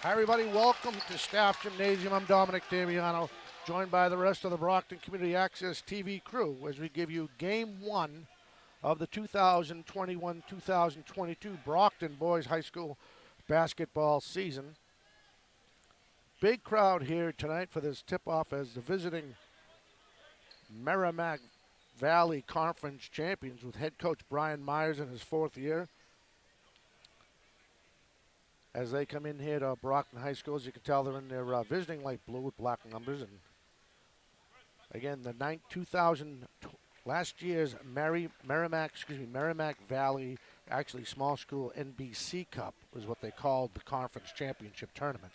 Hi, everybody. Welcome to Staff Gymnasium. I'm Dominic Daviano, joined by the rest of the Brockton Community Access TV crew as we give you Game 1 of the 2021-2022 Brockton Boys High School basketball season. Big crowd here tonight for this tip-off as the visiting Merrimack Valley Conference champions with head coach Brian Myers in his fourth year. As they come in here to Brockton High School, as you can tell, they're in their visiting light blue with black numbers. And again, the last year's Merrimack Valley, actually small school NBC Cup was what they called the conference championship tournament.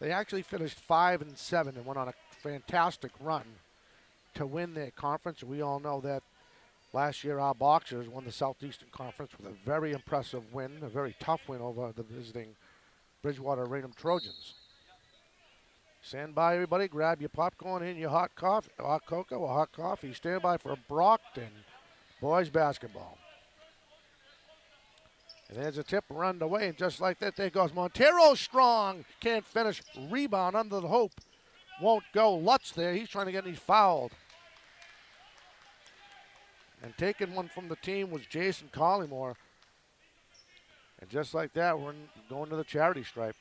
They actually finished 5-7 and went on a fantastic run to win their conference. We all know that last year our Boxers won the Southeastern Conference with a very impressive win, a very tough win over the visiting Bridgewater Raynham Trojans. Stand by, everybody. Grab your popcorn and your hot coffee, hot cocoa or hot coffee. Stand by for Brockton boys basketball. And there's a tip run away, and just like that, there goes Montero strong. Can't finish. Rebound under the hoop. Won't go. Lutz there. He's trying to get these fouled. And taking one from the team was Jason Collymore. And just like that, we're going to the charity stripe.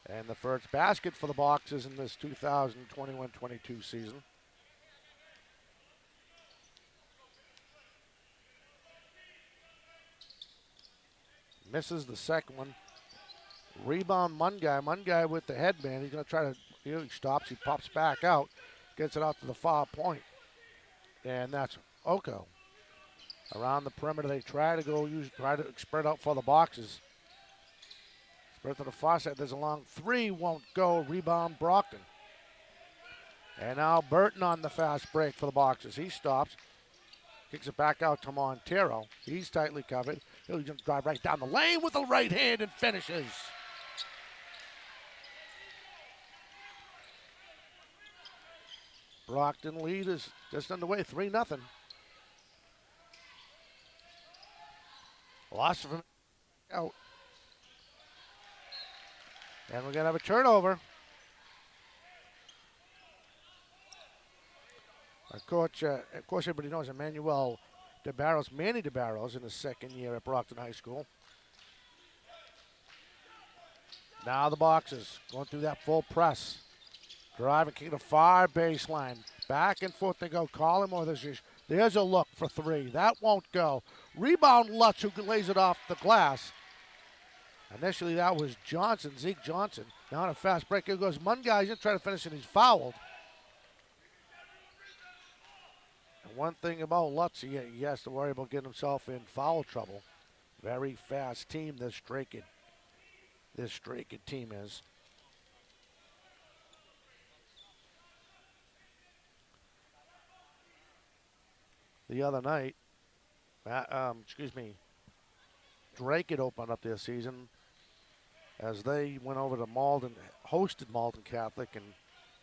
And the first basket for the Boxers in this 2021-22 season. Misses the second one. Rebound, Mungai. Mungai with the headband. He's going to try to, he stops, he pops back out, gets it out to the far point. And that's Oko. Around the perimeter, they try to spread out for the Boxers. Spread to the far side, there's a long three, won't go. Rebound, Brockton. And now Burton on the fast break for the Boxers. He stops, kicks it back out to Montero. He's tightly covered. He'll just drive right down the lane with the right hand and finishes. Brockton lead is just underway, 3-0. Lost from out. And we're going to have a turnover. Of course, everybody knows Emmanuel Manny DeBarros in his second year at Brockton High School. Now the Boxers going through that full press. Driving, kicking the far baseline. Back and forth they go. Collymore, there's a look for three. That won't go. Rebound Lutz, who lays it off the glass. Initially that was Johnson, Zeke Johnson. Now on a fast break, here goes Mungai. He's going to try to finish and he's fouled. And one thing about Lutz, he has to worry about getting himself in foul trouble. Very fast team this Dracut team is. The other night, Dracut opened up their season as they went over to Malden, hosted Malden Catholic, and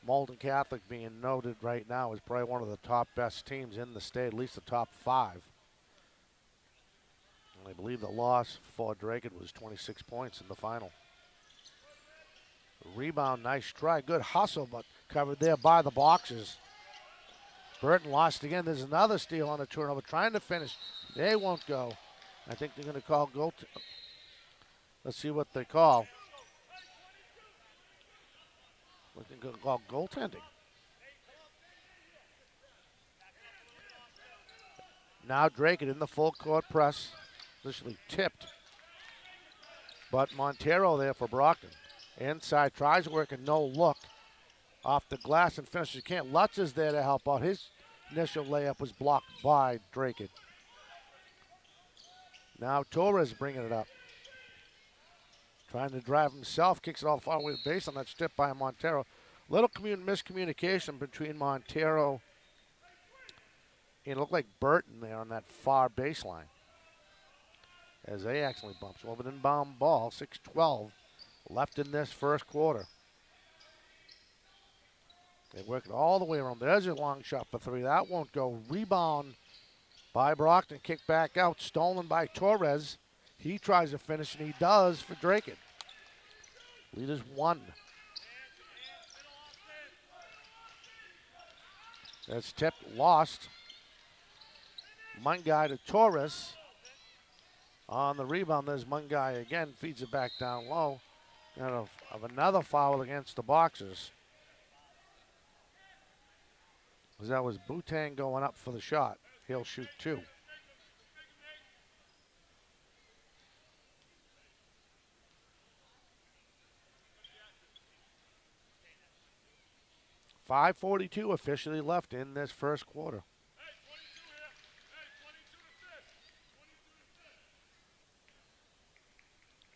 Malden Catholic being noted right now is probably one of the top best teams in the state, at least the top 5. And I believe the loss for Dracut was 26 points in the final. Rebound, nice try, good hustle, but covered there by the Boxers. Burton lost again. There's another steal on the turnover, trying to finish. They won't go. I think they're going to call Let's see what they call. They're going to call goaltending. Now Dracut in the full court press. Initially tipped. But Montero there for Brockton. Inside, tries to work a no look. Off the glass and finishes. Can't. Lutz is there to help out. His initial layup was blocked by Dracut. Now Torres bringing it up. Trying to drive himself. Kicks it all far away to the base on that step by Montero. Little miscommunication between Montero and it looked like Burton there on that far baseline. As they actually bumps over an inbound ball. 6:12 left in this first quarter. They work it all the way around. There's a long shot for three. That won't go. Rebound by Brockton. Kick back out. Stolen by Torres. He tries to finish, and he does for Dracut. Lead is 1. That's tipped, lost. Mungai to Torres. On the rebound, there's Mungai again. Feeds it back down low. And of another foul against the Boxers. That was Butang going up for the shot. He'll shoot 2. .542 officially left in this first quarter.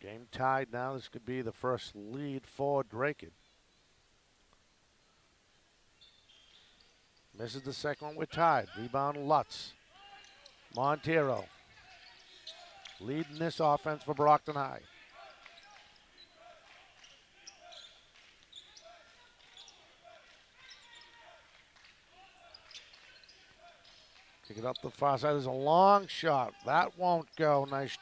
Game tied now. This could be the first lead for Dracut. Misses the second one. We're tied. Rebound Lutz. Montero leading this offense for Brockton High. Kick it up the far side. There's a long shot. That won't go. Nice.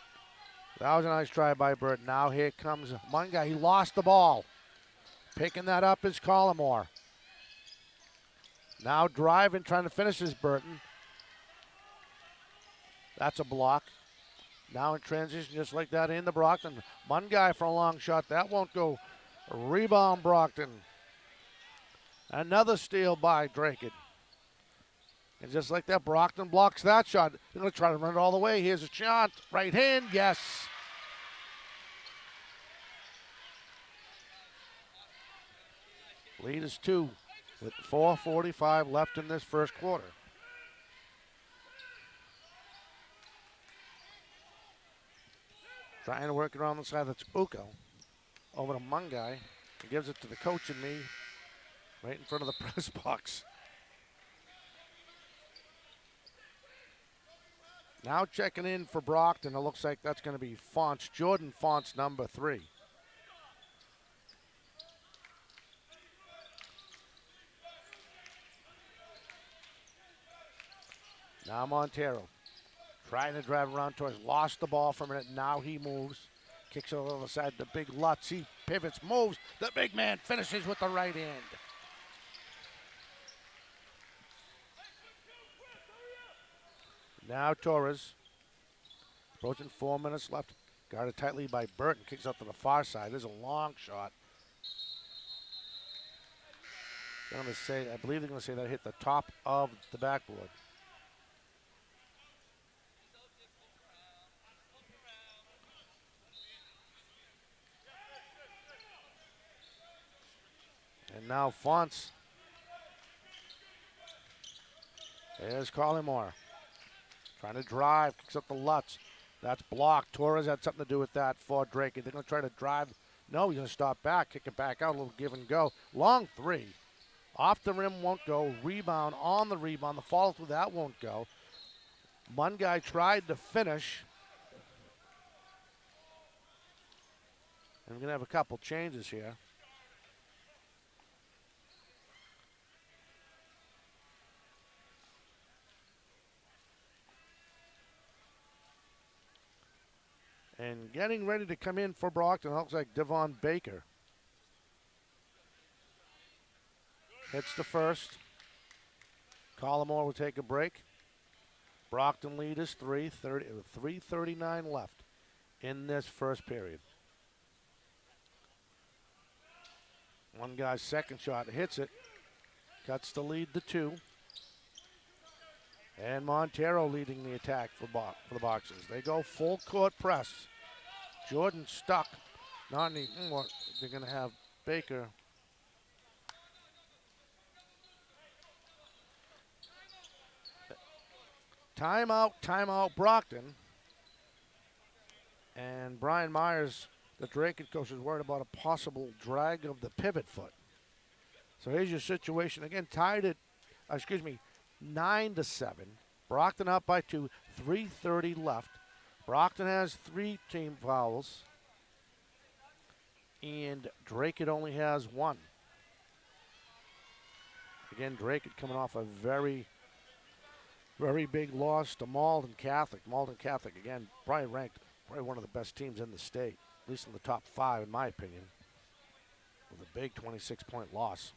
That was a nice try by Burton. Now here comes Mungai. He lost the ball. Picking that up is Collymore. Now driving, trying to finish is Burton. That's a block. Now in transition, just like that, into Brockton. Mungai for a long shot. That won't go. Rebound Brockton. Another steal by Dracut. And just like that, Brockton blocks that shot. They're going to try to run it all the way. Here's a shot. Right hand, yes. Lead is 2 with 4:45 left in this first quarter. Trying to work it around the side. That's Uko. Over to Mungai. He gives it to the coach and me right in front of the press box. Now checking in for Brockton. It looks like that's going to be Fonts. Jordan Fonts, number 3. Now Montero trying to drive around towards. Lost the ball for a minute. Now he moves. Kicks it over the side. The big Lutz. He pivots, moves. The big man finishes with the right hand. Now Torres, approaching 4 minutes left. Guarded tightly by Burton. Kicks up to the far side. There's a long shot. I believe they're going to say that hit the top of the backboard. And now Fonts. There's Collymore. Trying to drive, kicks up the Lutz. That's blocked. Torres had something to do with that for Dracut. They're going to try to drive. No, he's going to stop back, kick it back out, a little give and go. Long 3. Off the rim won't go. Rebound on the rebound. The follow through, that won't go. Mungai tried to finish. And we're going to have a couple changes here. And getting ready to come in for Brockton, looks like Devon Baker. Hits the first. Collymore will take a break. Brockton lead is 3:39 left in this first period. One guy's second shot hits it. Cuts the lead to 2. And Montero leading the attack for the Boxers. They go full court press. Jordan stuck. Not anymore. They're going to have Baker. Timeout, Brockton. And Brian Myers, the Dracut coach, is worried about a possible drag of the pivot foot. So here's your situation. Again, tied at, 9-7. Brockton up by 2, 3:30 left. Brockton has 3 team fouls. And Dracut only has 1. Again, Dracut coming off a very, very big loss to Malden Catholic. Malden Catholic, again, probably ranked one of the best teams in the state, at least in the top 5, in my opinion, with a big 26-point loss.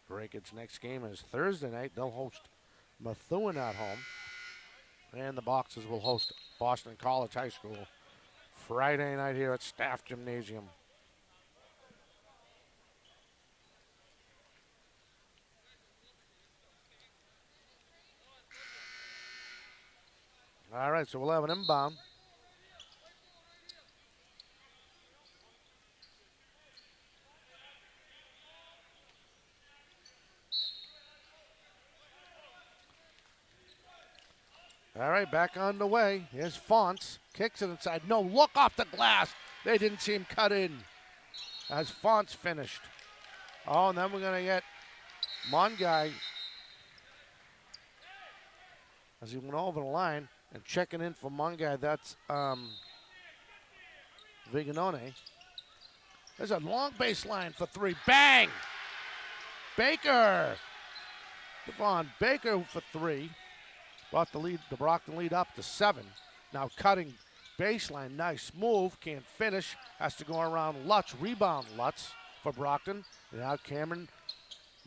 Dracut's next game is Thursday night. They'll host Methuen at home. And the Boxers will host Boston College High School Friday night here at Staff Gymnasium. All right, so we'll have an inbound. All right, back on the way. Here's Fonts. Kicks it inside. No, look off the glass. They didn't see him cut in as Fonts finished. Oh, and then we're going to get Mongai as he went over the line and checking in for Mongai. That's Viganone. There's a long baseline for 3. Bang! Baker! Devon Baker for 3. Brought the Brockton lead up to 7. Now cutting baseline, nice move, can't finish, has to go around Lutz, rebound Lutz for Brockton. Now Cameron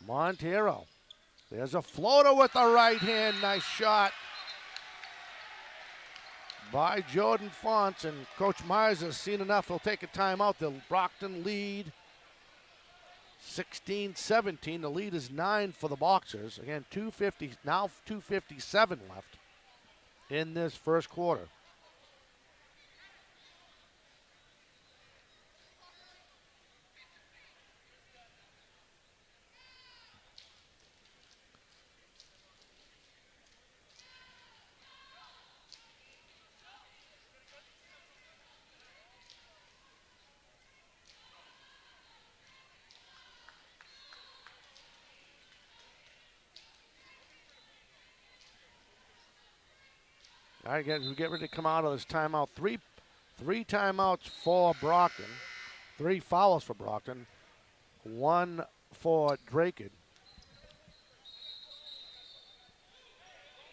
Montero. There's a floater with the right hand, nice shot by Jordan Fonts, and Coach Myers has seen enough, he'll take a timeout. The Brockton lead 16-17. The lead is 9 for the Boxers. Again, 2:57 left in this first quarter. All right, guys, we get ready to come out of this timeout. Three timeouts for Brockton. 3 fouls for Brockton. 1 for Dracut.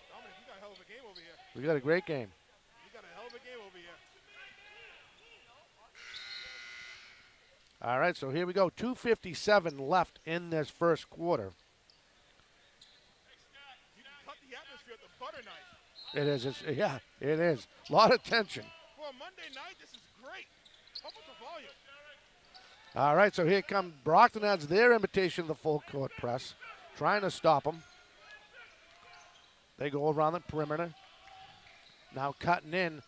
Dominic, you got a hell of a game over here. We got a great game. You got a hell of a game over here. All right, so here we go. 2:57 left in this first quarter. You can cut the atmosphere with the butter knife. It is. Yeah, it is. A lot of tension. For a Monday night, this is great. Pump up the volume. All right, so here comes Brockton adds their invitation to the full court press, trying to stop them. They go around the perimeter. Now cutting in.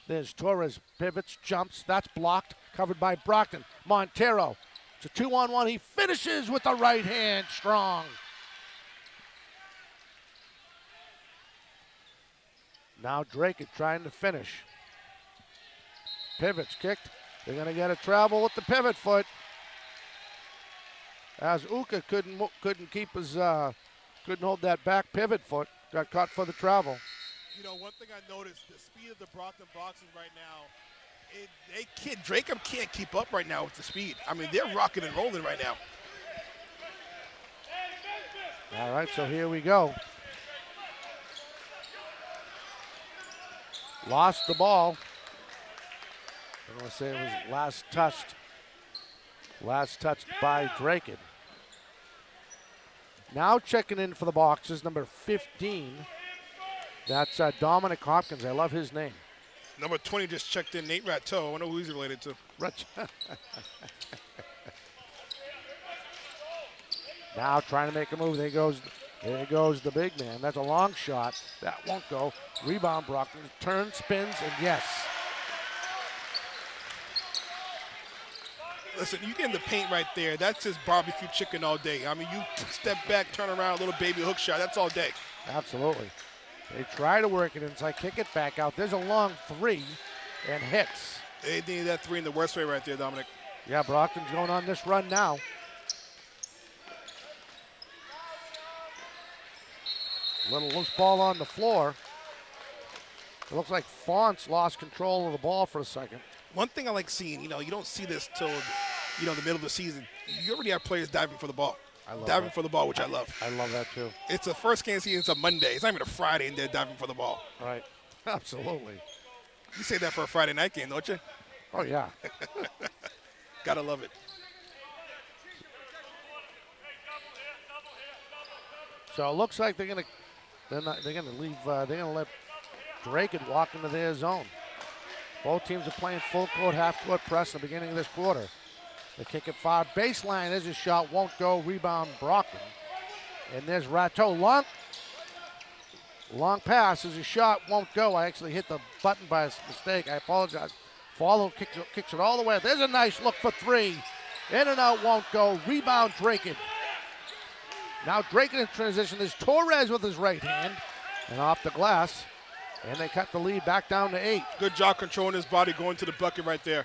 There's Torres, pivots, jumps. That's blocked, covered by Brockton. Montero, it's a 2-on-1. He finishes with the right hand, strong. Now Dracut trying to finish. Pivots kicked. They're going to get a travel with the pivot foot. As Uka couldn't keep his couldn't hold that back pivot foot. Got caught for the travel. You know, one thing I noticed, the speed of the Brockton Boxers right now, Dracut can't keep up right now with the speed. I mean, they're rocking and rolling right now. All right, so here we go. Lost the ball. I'm going to say it was last touched by Dracut. Now checking in for the Boxers, number 15. That's Dominic Hopkins. I love his name. Number 20 just checked in, Nate Ratteau. I know who he's related to. Now trying to make a move. There goes the big man. That's a long shot. That won't go. Rebound Brockton. Turn, spins, and yes. Listen, you get in the paint right there. That's just barbecue chicken all day. I mean, you step back, turn around, little baby hook shot. That's all day. Absolutely. They try to work it inside, kick it back out. There's a long 3 and hits. They needed that 3 in the worst way right there, Dominic. Yeah, Brockton's going on this run now. Little loose ball on the floor. It looks like Fonts lost control of the ball for a second. One thing I like seeing, you know, you don't see this till you know, in the middle of the season, you already have players diving for the ball. I love Diving that. for the ball, which I love. I love that too. It's the first game of the season. It's a Monday. It's not even a Friday, and they're diving for the ball. Right. Absolutely. You say that for a Friday night game, don't you? Oh yeah. Gotta love it. So it looks like they're gonna leave. They're gonna let Dracut walk into their zone. Both teams are playing full court, half court press in the beginning of this quarter. They kick it far baseline. There's a shot, won't go. Rebound Brockton. And there's Rateau. Long pass is a shot, won't go. I actually hit the button by mistake. I apologize. Follow, kicks it all the way. There's a nice look for three. In and out, won't go. Rebound Dracut. Now Dracut in transition. There's Torres with his right hand. And off the glass. And they cut the lead back down to 8. Good job controlling his body, going to the bucket right there.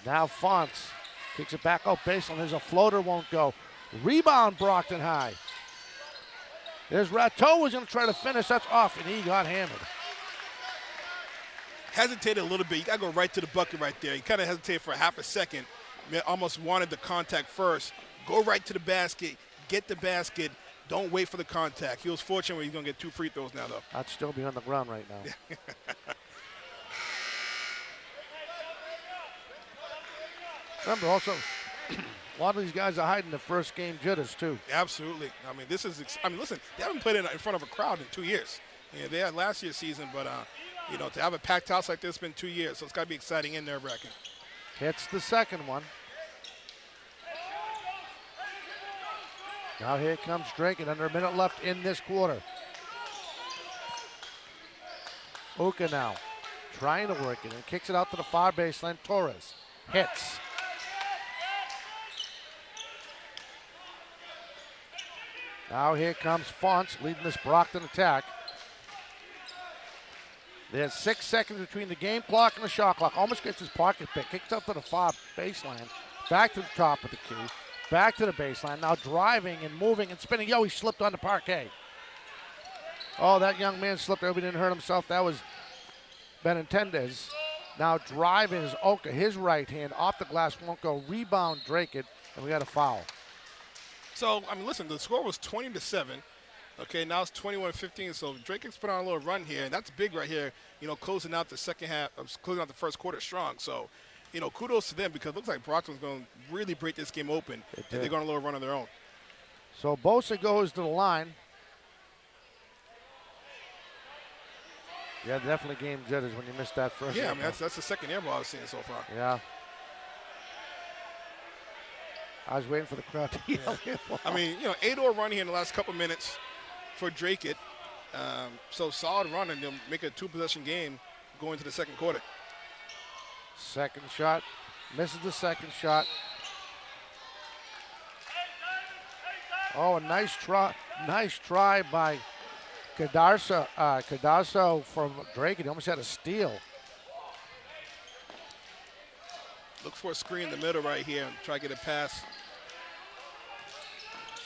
Now Fonts kicks it back out baseline. There's a floater, won't go. Rebound Brockton High. There's Rateau who's going to try to finish. That's off, and he got hammered. Hesitated a little bit. You got to go right to the bucket right there. He kind of hesitated for half a second. Almost wanted the contact first. Go right to the basket. Get the basket. Don't wait for the contact. He was fortunate he's going to get 2 free throws now, though. I'd still be on the ground right now. Remember, also, a lot of these guys are hiding the first game jitters, too. Absolutely. I mean, listen, they haven't played in front of a crowd in 2 years. Yeah, they had last year's season, but, you know, to have a packed house like this, it's been 2 years, so it's got to be exciting and nerve-wracking. Hits the second one. Now here comes Dracut, under a minute left in this quarter. Uka now trying to work it and kicks it out to the far baseline. Torres hits. Now here comes Fonts leading this Brockton attack. There's 6 seconds between the game clock and the shot clock. Almost gets his pocket pick. Kicks up to the far baseline. Back to the top of the key. Back to the baseline. Now driving and moving and spinning. Yo, he slipped on the parquet. Oh, that young man slipped. He didn't hurt himself. That was Benitendez. Now driving is Oka. His right hand off the glass won't go. Rebound Dracut, and we got a foul. So, I mean, listen, the score was 20-7. Okay, now it's 21-15. So Dracut's put on a little run here, and that's big right here. You know, closing out the second half, closing out the first quarter strong. So, you know, kudos to them because it looks like Brockton's going to really break this game open, and they're going on a little run on their own. So Bosa goes to the line. Yeah, definitely game jitters when you missed that first. Yeah, I mean, that's the second air ball I've seen so far. Yeah. I was waiting for the crowd to yell. Yeah. I mean, you know, 8-0 run here in the last couple minutes for Dracut. So solid run, and they'll make a 2-possession game going to the second quarter. Second shot. Misses the second shot. Oh, a nice try. Nice try by Cardarso from Dracut. He almost had a steal. Look for a screen in the middle right here and try to get a pass.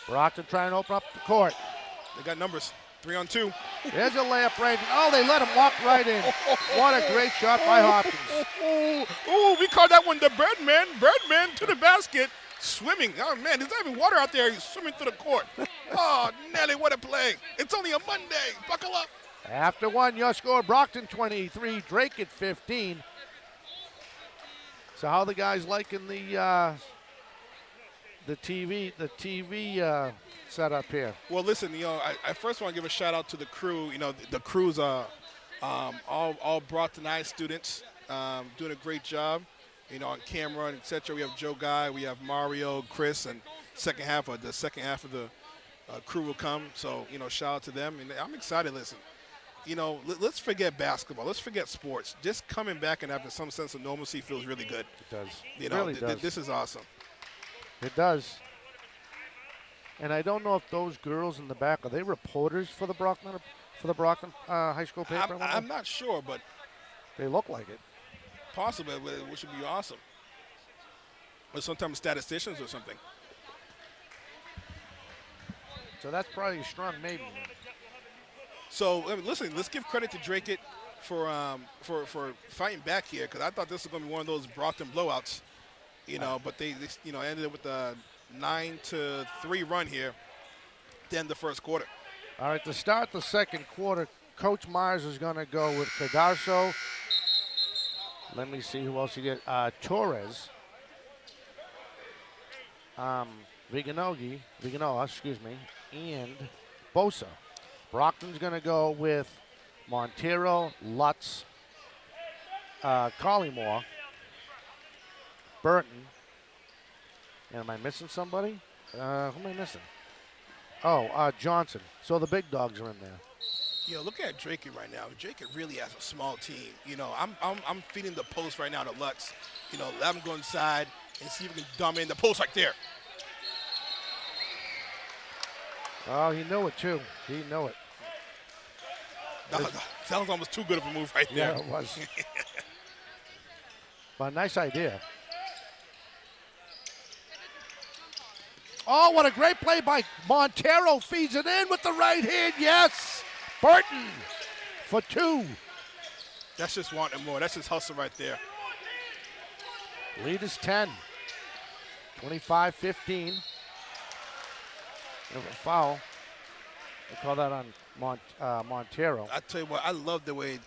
Brockton trying to open up the court. They got numbers. 3-on-2. There's a layup right. Oh, they let him walk right in. What a great shot by Hopkins. Oh, we call that one the Birdman. Birdman to the basket. Swimming. Oh, man, there's not even water out there. He's swimming to the court. Oh, Nelly, what a play. It's only a Monday. Buckle up. After one, your score, Brockton 23, Dracut 15. So how the guys liking the TV setup here? Well, listen, you know, I first want to give a shout out to the crew. You know, the crew's all Brockton High students doing a great job. You know, on camera and etc. We have Joe Guy, we have Mario, Chris, and the second half of the crew will come. So, you know, shout out to them. And I'm excited. Listen, you know, let's forget basketball. Let's forget sports. Just coming back and having some sense of normalcy feels really good. It does. You know, really does. This is awesome. It does. And I don't know if those girls in the back, are they reporters for the Brockton high school paper? I'm not sure, but they look like it. Possibly, which would be awesome. Or sometimes statisticians or something. So that's probably a strong maybe. So, listen, let's give credit to Dracut for fighting back here because I thought this was going to be one of those Brockton blowouts, but they ended it with a 9-3 run here at the end of the first quarter. All right, to start the second quarter, Coach Myers is going to go with Cadarso. Let me see who else he did. Torres. Viganola, and Bosa. Brockton's going to go with Montero, Lutz, Collymore, Burton. And am I missing somebody? Who am I missing? Oh, Johnson. So the big dogs are in there. Look at Dracut right now. Dracut really has a small team. I'm feeding the post right now to Lutz. Let him go inside and see if we can dumb in the post right there. Oh, he knew it too. He knew it. That was almost too good of a move right there. Yeah, it was. But nice idea. Oh, what a great play by Montero. Feeds it in with the right hand. Yes. Burton for 2. That's just wanting more. That's just hustle right there. Lead is 10. 25-15. A foul. They call that on Montero. I tell you what, I love the way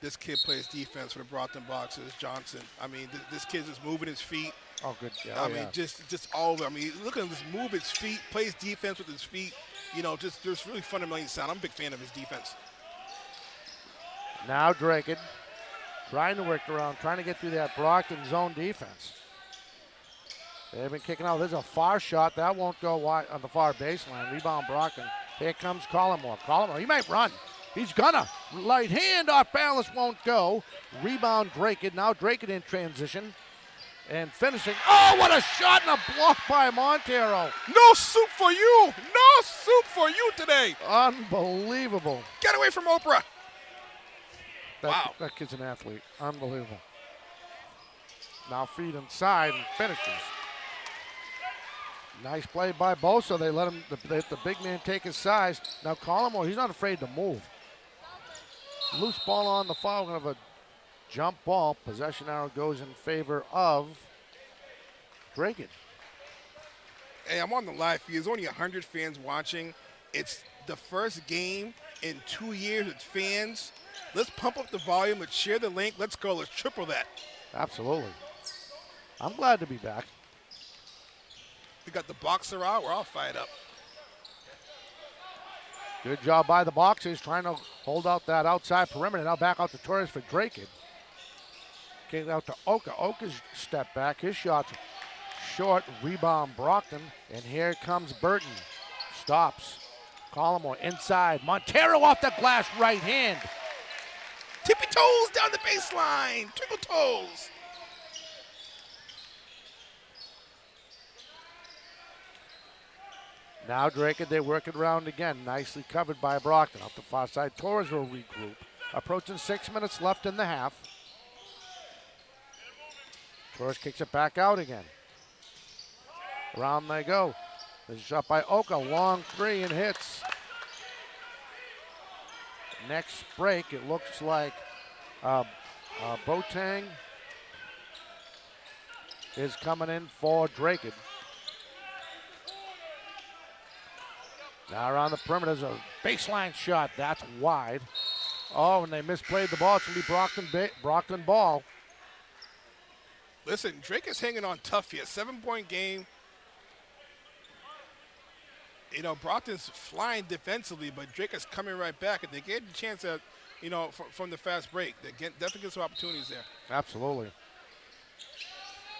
this kid plays defense for the Brockton Boxers, Johnson. I mean, this kid is moving his feet. Oh, good. Yeah, I mean, just all over. I mean, look at him just move his feet, plays defense with his feet. Just really fundamentally sound. I'm a big fan of his defense. Now Dracut trying to work around, trying to get through that Brockton zone defense. They've been kicking out. There's a far shot. That won't go wide on the far baseline. Rebound Brockton. Here comes Collymore. Collymore, he might run. He's gonna. Right hand off balance, won't go. Rebound Dracut. Now Dracut in transition. And finishing. Oh, what a shot and a block by Montero. No soup for you. No soup for you today. Unbelievable. Get away from Oprah. Wow. That kid's an athlete. Unbelievable. Now feed inside and finishes. Nice play by Bosa. They let the big man take his size. Now Collymore, he's not afraid to move. Loose ball on the foul, kind of a jump ball. Possession arrow goes in favor of Dracut. Hey, I'm on the live feed. There's only 100 fans watching. It's the first game in 2 years with fans. Let's pump up the volume. Let's share the link. Let's go. Let's triple that. Absolutely. I'm glad to be back. We got the boxer out. We're all fired up. Good job by the Boxers trying to hold out that outside perimeter. Now back out to Torres for Dracut. Getting out to Oka. Oka's step back. His shot's short. Rebound Brockton. And here comes Burton. Stops. Collymore inside. Montero off the glass right hand. Tippy toes down the baseline. Twinkle toes. Now Dracut, they work it around again. Nicely covered by Brockton. Off the far side, Torres will regroup. Approaching 6 minutes left in the half. Torres kicks it back out again. Around they go. There's a shot by Oka. Long 3 and hits. Next break, it looks like Boateng is coming in for Dracut. Now around the perimeter, there's a baseline shot. That's wide. Oh, and they misplayed the ball. It's going to be Brockton ball. Listen, Drake is hanging on tough here. 7-point game. Brockton's flying defensively, but Drake is coming right back. And they get a chance at, from the fast break. They definitely get some opportunities there. Absolutely.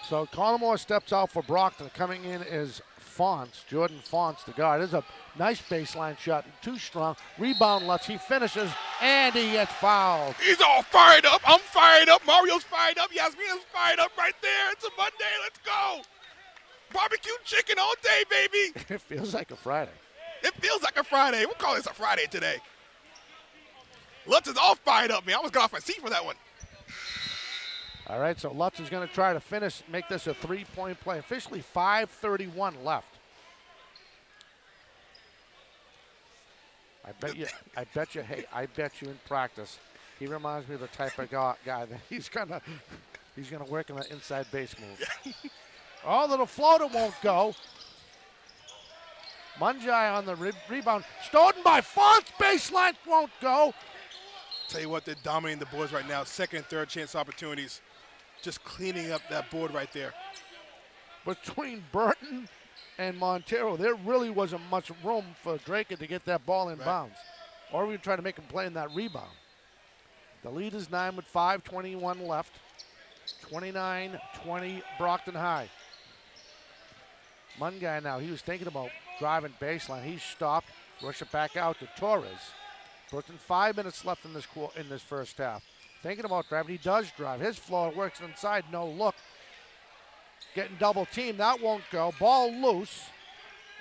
So Collymore steps out for Brockton. Coming in is Fonts, Jordan Fonts, the guard. There's a nice baseline shot, too strong. Rebound Lutz, he finishes, and he gets fouled. He's all fired up. I'm fired up. Mario's fired up. Yasmina's fired up right there. It's a Monday. Let's go. Barbecue chicken all day, baby. It feels like a Friday. It feels like a Friday. We'll call this a Friday today. Lutz is all fired up, man. I almost got off my seat for that one. All right, so Lutz is going to try to finish, make this a 3-point play. Officially 5:31 left. I bet you in practice He reminds me of the type of guy that he's gonna work in the inside base move. Oh, little floater won't go. Munjai on the rebound. Stolen by Fonts. Baseline won't go. Tell you what, they're dominating the boards right now. Second and third chance opportunities. Just cleaning up that board right there. Between Burton and Montero, there really wasn't much room for Dracut to get that ball in bounds. Or we would try to make him play in that rebound. The lead is 9 with 5:21 left. 29-20 Brockton High. Mungai now, he was thinking about driving baseline. He stopped, rush it back out to Torres. Brookton 5 minutes left in this first half. Thinking about driving, he does drive. His floor works inside, no look. Getting double teamed, that won't go. Ball loose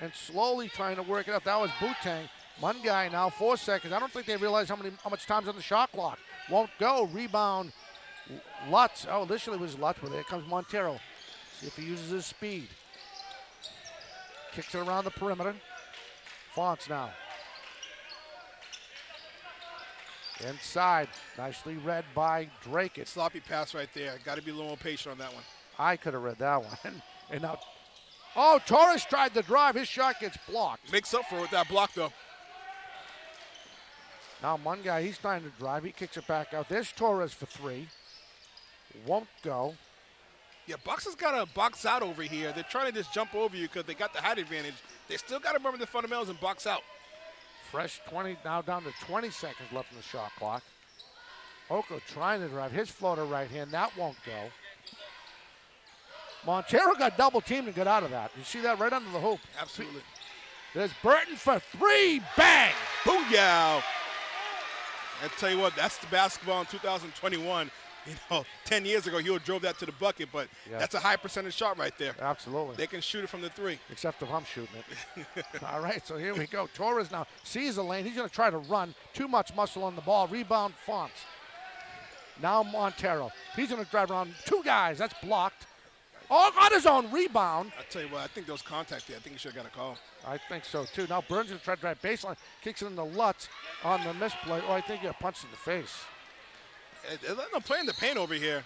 and slowly trying to work it up. That was Bootang. Mungai now 4 seconds. I don't think they realize how much time's on the shot clock. Won't go. Rebound. Lutz. Oh, initially it was Lutz, but here comes Montero. See if he uses his speed. Kicks it around the perimeter. Fonts now. Inside. Nicely read by Dracut. Sloppy pass right there. Got to be a little more patient on that one. I could have read that one. And now, oh, Torres tried the drive. His shot gets blocked. Makes up for it with that block, though. Now one guy, he's trying to drive. He kicks it back out. There's Torres for 3. Won't go. Yeah, Bucks has got to box out over here. They're trying to just jump over you because they got the height advantage. They still got to remember the fundamentals and box out. Fresh 20, now down to 20 seconds left in the shot clock. Oko trying to drive. His floater right hand, that won't go. Montero got double teamed and got out of that. You see that right under the hoop. Absolutely. There's Burton for 3. Bang! Booyah! I tell you what, that's the basketball in 2021. 10 years ago, he would have drove that to the bucket, but that's a high percentage shot right there. Absolutely. They can shoot it from the 3. Except if I'm shooting it. All right, so here we go. Torres now sees the lane. He's going to try to run. Too much muscle on the ball. Rebound, Fonts. Now Montero. He's going to drive around 2 guys. That's blocked. Oh, on his own rebound. I tell you what, I think there was contact there. I think he should have got a call. I think so, too. Now Burns going to try to drive baseline. Kicks it into Lutz on the misplay. Oh, I think he got punched in the face. They're letting them play in the paint over here.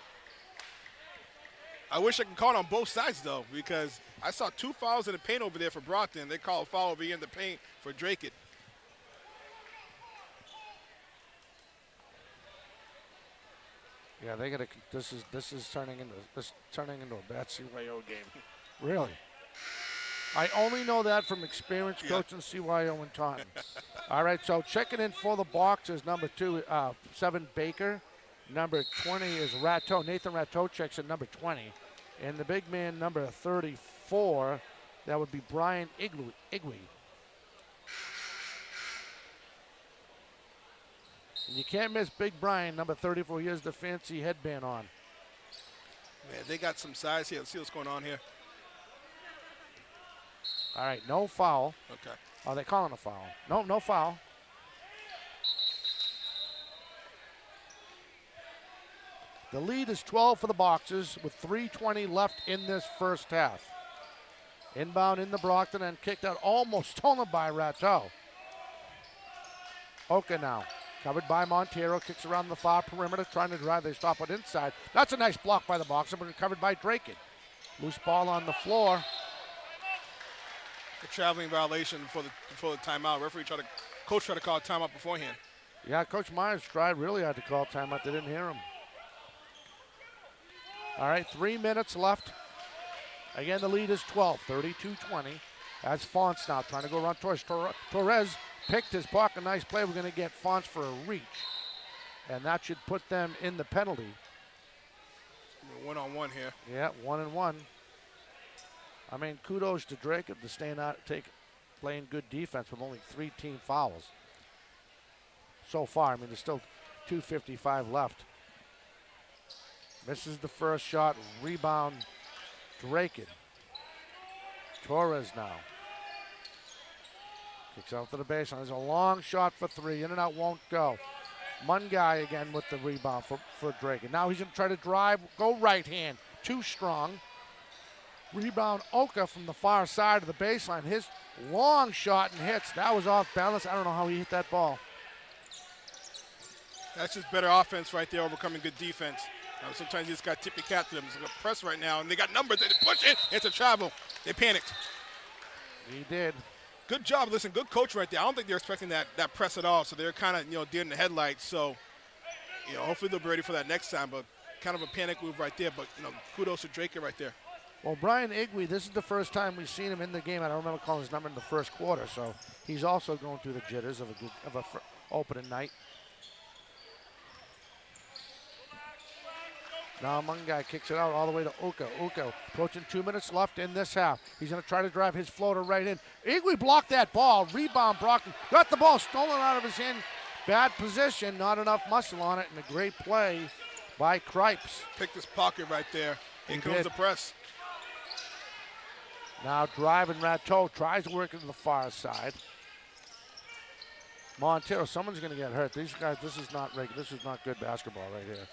I wish I could call it on both sides, though, because I saw 2 fouls in the paint over there for Brockton. They call a foul over here in the paint for Dracut. Yeah, they got to. This is turning into a bad CYO game. Really. I only know that from experience coaching CYO and Taunton. All right, so checking in for the Boxers, number 7 Baker. Number 20 is Ratto. Nathan Ratto checks in number 20. And the big man, number 34, that would be Brian Igwe. And you can't miss Big Brian, number 34. He has the fancy headband on. Man, they got some size here. Let's see what's going on here. All right, no foul. Okay. Oh, they're calling a foul. No foul. The lead is 12 for the Boxers with 3:20 left in this first half. Inbound in the Brockton and kicked out, almost stolen by Ratto. Oka now, covered by Montero, kicks around the far perimeter, trying to drive. They stop it inside. That's a nice block by the Boxer, but covered by Dracut. Loose ball on the floor. A traveling violation before the timeout. Coach tried to call a timeout beforehand. Yeah, Coach Myers tried really hard to call timeout. They didn't hear him. All right, 3 minutes left. Again, the lead is 12, 32-20. That's Fonts now trying to go around Torres. Torres picked his pocket. Nice play. We're going to get Fonts for a reach. And that should put them in the penalty. One-on-one here. Yeah, 1-1. I mean, kudos to Dracut to playing good defense with only 3 team fouls so far. I mean, there's still 2:55 left. Misses the first shot. Rebound, Dracut. Torres now. Kicks out to the baseline. There's a long shot for 3. In and out, won't go. Mungai again with the rebound for Dracut. Now he's going to try to drive, go right hand. Too strong. Rebound, Oka from the far side of the baseline. His long shot and hits. That was off balance. I don't know how he hit that ball. That's just better offense right there, overcoming good defense. Sometimes you just got to tip your cap to them. It's a press right now, and they got numbers. They push it. It's a travel. They panicked. He did. Good job. Listen, good coach right there. I don't think they're expecting that press at all, so they're kind of, deer in the headlights. So, hopefully they'll be ready for that next time, but kind of a panic move right there. But, kudos to Dracut right there. Well, Brian Igwe, this is the first time we've seen him in the game. I don't remember calling his number in the first quarter, so he's also going through the jitters of a opening night. Now Mungai kicks it out all the way to Uka. Uka approaching 2 minutes left in this half. He's going to try to drive his floater right in. Igwe blocked that ball. Rebound, Brockton. Got the ball stolen out of his hand. Bad position, not enough muscle on it, and a great play by Cripes. Picked his pocket right there. Here comes the press. Now driving Rateau, tries to work it to the far side. Montero, someone's going to get hurt. These guys, this is not regular. This is not good basketball right here.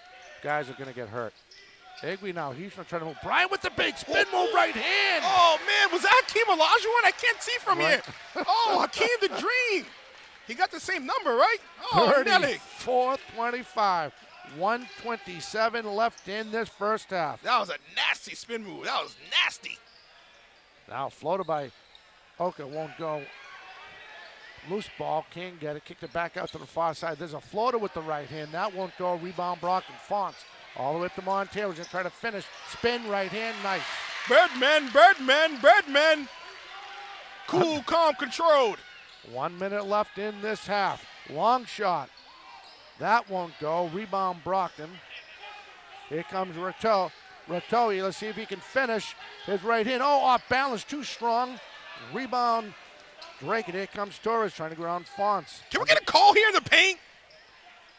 Guys are going to get hurt. Igwe now, he's going to try to move. Brian with the big spin move, right hand. Oh, man, was that Hakeem Olajuwon? I can't see from here. Oh, Hakeem the Dream. He got the same number, right? Oh, 34-25. 1:27 left in this first half. That was a nasty spin move. That was nasty. Now floated by Oka, won't go. Loose ball, can't get it. Kicked it back out to the far side. There's a floater with the right hand. That won't go. Rebound Brockton. Fonts all the way up to Montero. He's going to try to finish. Spin right hand. Nice. Birdman. Cool, calm, controlled. 1 minute left in this half. Long shot. That won't go. Rebound Brockton. Here comes Rateau. Rateau, let's see if he can finish his right hand. Oh, off balance. Too strong. Rebound. Dracut. Here comes Torres trying to go around Fonts. Can we get a call here in the paint?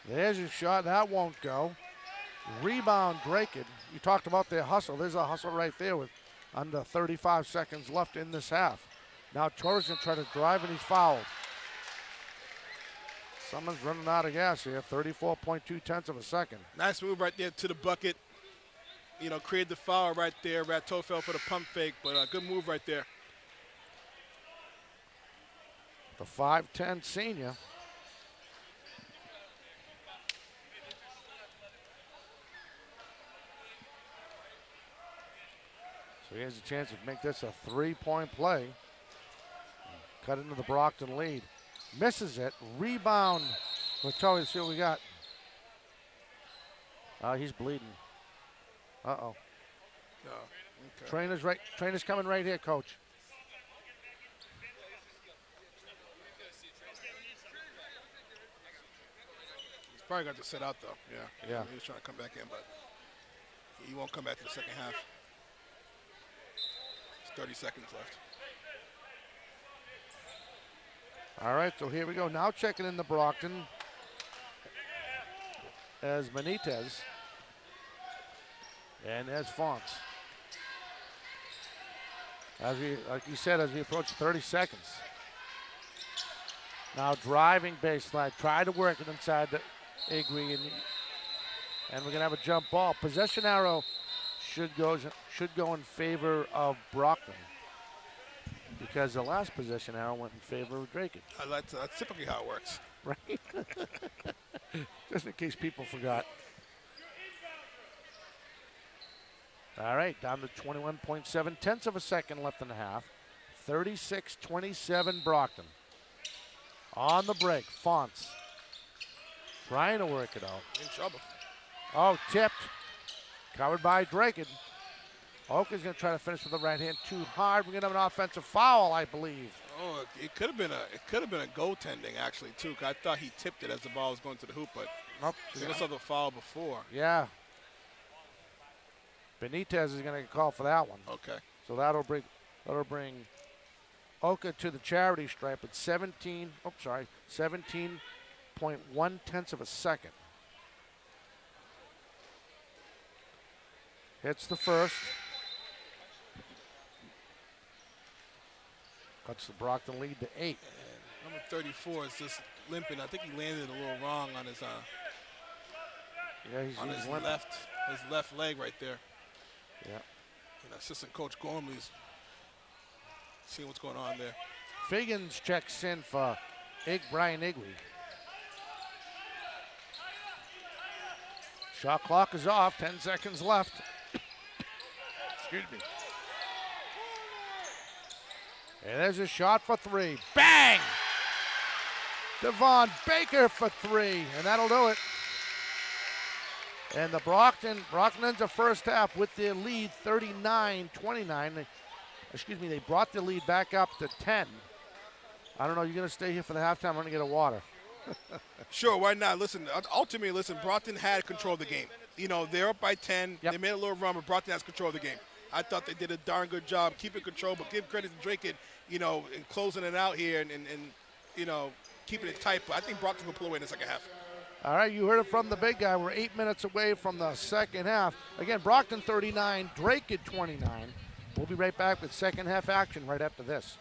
There's your shot. That won't go. Rebound Dracut. You talked about their hustle. There's a hustle right there with under 35 seconds left in this half. Now Torres going to try to drive, and he's fouled. Someone's running out of gas here. 34.2 tenths of a second. Nice move right there to the bucket. Created the foul right there. Rateau fell for the pump fake, but a good move right there. The 5'10 senior. So he has a chance to make this a three-point play. Cut into the Brockton lead. Misses it. Rebound. Let's see what we got. He's bleeding. Uh-oh. Okay. Trainer's coming right here, coach. Probably got to sit out, though. Yeah. He was trying to come back in, but he won't come back to the second half. There's 30 seconds left. All right, so here we go. Now checking in the Brockton as Benitez and as Fonts. Like you said, as we approach 30 seconds. Now driving baseline. Try to work it inside the Igwe, and we're gonna have a jump ball. Possession arrow should go in favor of Brockton because the last possession arrow went in favor of Dracut. That's typically how it works. Right? Just in case people forgot. All right, down to 21.7 tenths of a second left in the half. 36-27 Brockton. On the break, Fonts. Trying to work it out. In trouble. Oh, tipped. Covered by Dracut. Oka's going to try to finish with the right hand too hard. We're going to have an offensive foul, I believe. Oh, it could have been a goaltending actually too. 'Cause I thought he tipped it as the ball was going to the hoop, but nope. He must have the foul before. Yeah. Benitez is going to get called for that one. Okay. So that'll bring Oka to the charity stripe at 17.1 tenths of a second. Hits the first. Cuts the Brockton lead to 8. And number 34 is just limping. I think he landed a little wrong on his he's his limping. left leg right there. Yeah. And assistant coach Gormley's seeing what's going on there. Figgins checks in for Brian Igwe. Shot clock is off, 10 seconds left. Excuse me. And there's a shot for three. Bang! Devon Baker for three, and that'll do it. And the Brockton ends the first half with their lead 39-29. They brought the lead back up to 10. I don't know, you're going to stay here for the halftime? I'm going to get a water. Sure, why not? Listen, ultimately, Brockton had control of the game. You know, they're up by 10. Yep. They made a little run, but Brockton has control of the game. I thought they did a darn good job keeping control, but give credit to Dracut, you know, in closing it out here and you know, keeping it tight. But I think Brockton will pull away in the second half. All right, you heard it from the big guy. We're 8 minutes away from the second half. Again, Brockton 39, Dracut 29. We'll be right back with second half action right after this.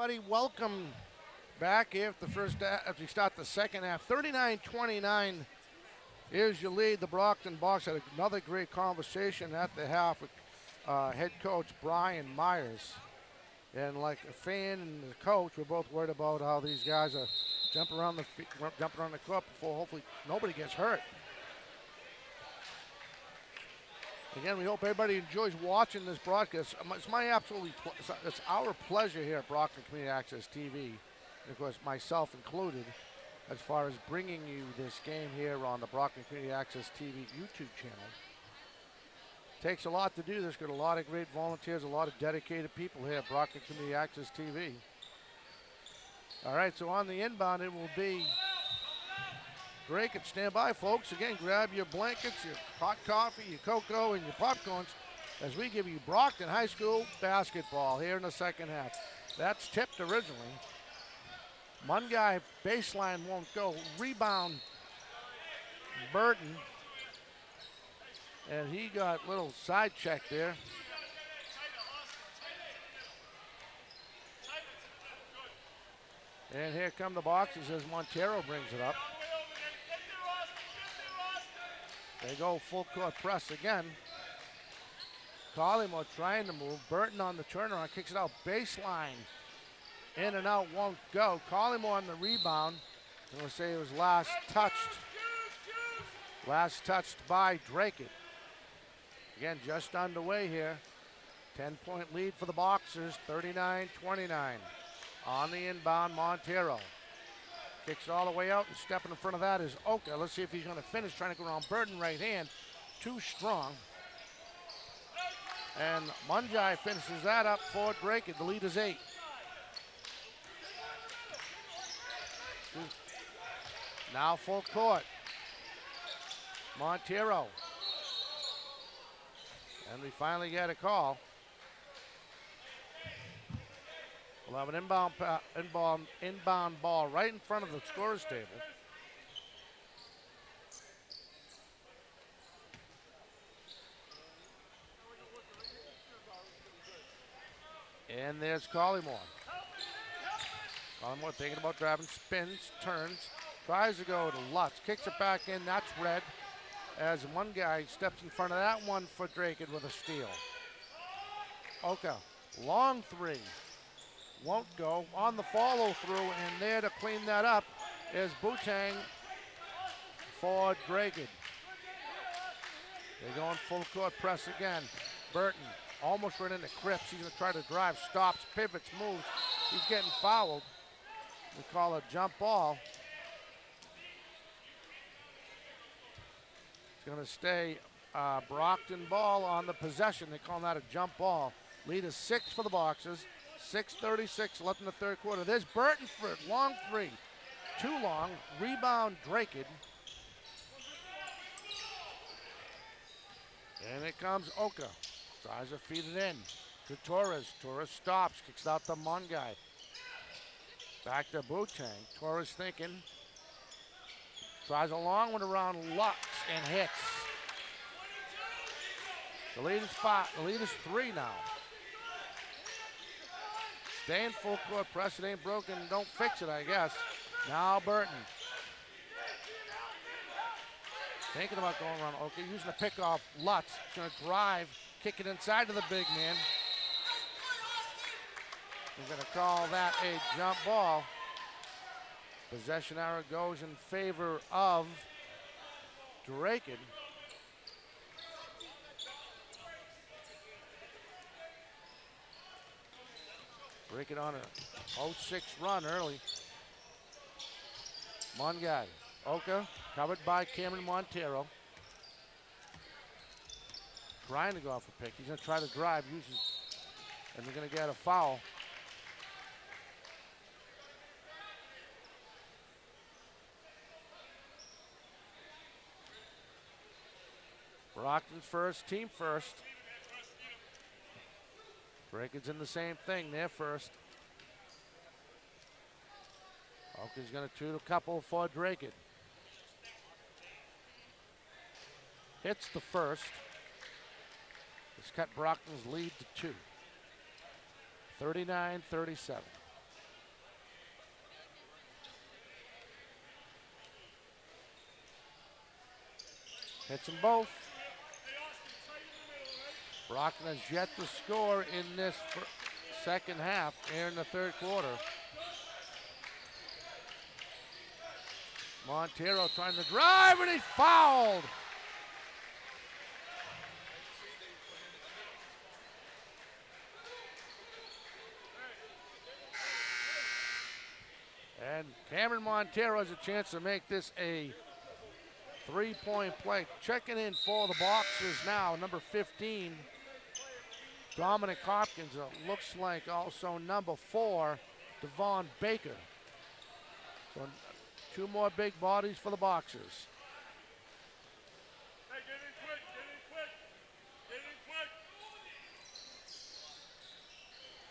Buddy, welcome back here at the first as we start the second half. 39-29 is your lead. The Brockton Bucks had another great conversation at the half with head coach Brian Myers. And like a fan and the coach, we're both worried about how these guys are jumping around the court before hopefully nobody gets hurt. Again, we hope everybody enjoys watching this broadcast. It's it's our pleasure here at Brockton Community Access TV, and of course myself included, as far as bringing you this game here on the Brockton Community Access TV YouTube channel. Takes a lot to do this. Got a lot of great volunteers, a lot of dedicated people here at Brockton Community Access TV. All right, so on the inbound, it will be Dracut. Stand by, folks. Again, grab your blankets, your hot coffee, your cocoa, and your popcorns as we give you Brockton High School basketball here in the second half. That's tipped originally. One guy baseline won't go. Rebound, Burton. And he got a little side check there. And here come the boxes as Montero brings it up. They go full court press again. Collymore trying to move. Burton on the turnaround, kicks it out baseline. In and out, won't go. Collymore on the rebound. I'm going to say it was last touched. Last touched by Dracut. Again, just underway here. 10-point lead for the Boxers, 39-29. On the inbound, Montero. Kicks all the way out, and stepping in front of that is Oka. Let's see if he's going to finish, trying to go around Burton right hand. Too strong. And Munjai finishes that up for Dracut. The lead is 8. Now full court. Montero. And we finally get a call. We'll have an inbound ball right in front of the scorer's table. And there's Collymore. Collymore thinking about driving, spins, turns, tries to go to Lutz, kicks it back in, that's red. As one guy steps in front of that one for Dracut with a steal. Oka, long three. Won't go on the follow through, and there to clean that up is Butang for Dracut. They're going full court press again. Burton almost ran into Cripps. He's going to try to drive, stops, pivots, moves. He's getting fouled. We call it a jump ball. It's going to stay Brockton ball on the possession. They call that a jump ball. Lead is 6 for the Boxers. 6:36 left in the third quarter. There's Burton for it. Long three. Too long. Rebound Dracut. And it comes Oka. Tries to feed it in to Torres. Torres stops. Kicks out the Mungai. Back to Butang. Torres thinking. Tries a long one around Lutz and hits. The lead is 5. The lead is 3 now. Staying full court press. It ain't broken. Don't fix it, I guess. Now Burton. Thinking about going around Oka. Using the pick off Lutz. Going to drive. Kick it inside to the big man. We're going to call that a jump ball. Possession arrow goes in favor of Dracut. Dracut on a 0-6 run early. Mungai. Oka covered by Cameron Montero. Trying to go off a pick. He's going to try to drive, and they're going to get a foul. Brockton's first, team first. Dracut's in the same thing, they're first. Oka's going to shoot a couple for Dracut. Hits the first. It's cut Brockton's lead to 2. 39-37. Hits them both. Brockton has yet to score in this second half here in the third quarter. Montero trying to drive, and he fouled. And Cameron Montero has a chance to make this a three-point play. Checking in for the Boxers now, number 15, Dominic Hopkins. It looks like also number 4, Devon Baker. So 2 more big bodies for the Boxers.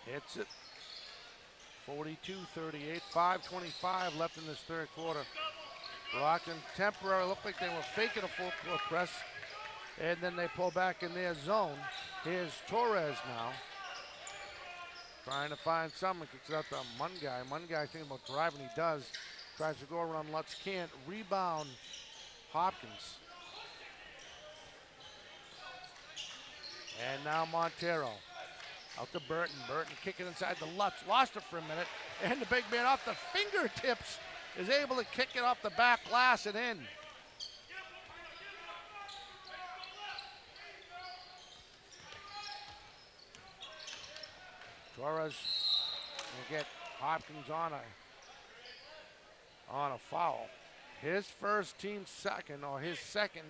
Hits it. 42-38, 5:25 left in this third quarter. Brockton temporarily looked like they were faking a full court press, and then they pull back in their zone. Here's Torres now, trying to find someone. Kicks it out to Mungai. Mungai thinking about driving, he does. Tries to go around Lutz, can't. Rebound, Hopkins. And now Montero. Out to Burton. Burton kicking inside the Lutz. Lost it for a minute. And the big man off the fingertips is able to kick it off the back glass and in. Torres will get Hopkins on a foul. His first team second, or his second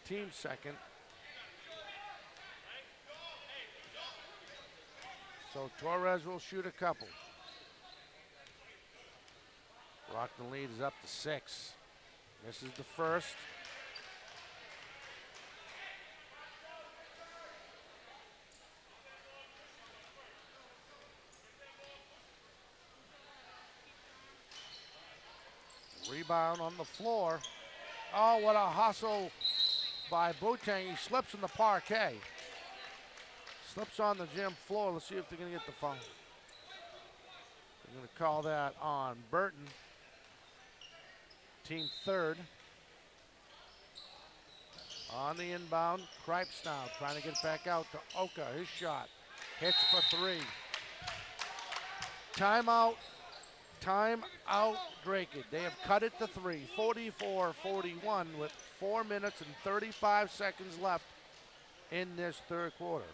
team second. So Torres will shoot a couple. Brockton lead is up to 6. This is the first. Rebound on the floor. Oh, what a hustle by Boateng. He slips in the parquet. Slips on the gym floor. Let's see if they're going to get the foul. They're going to call that on Burton. Team third. On the inbound, Cripes now trying to get it back out to Oka. His shot hits for 3. Timeout. Timeout, Dracut. They have cut it to 3. 44-41 with 4 minutes and 35 seconds left in this third quarter.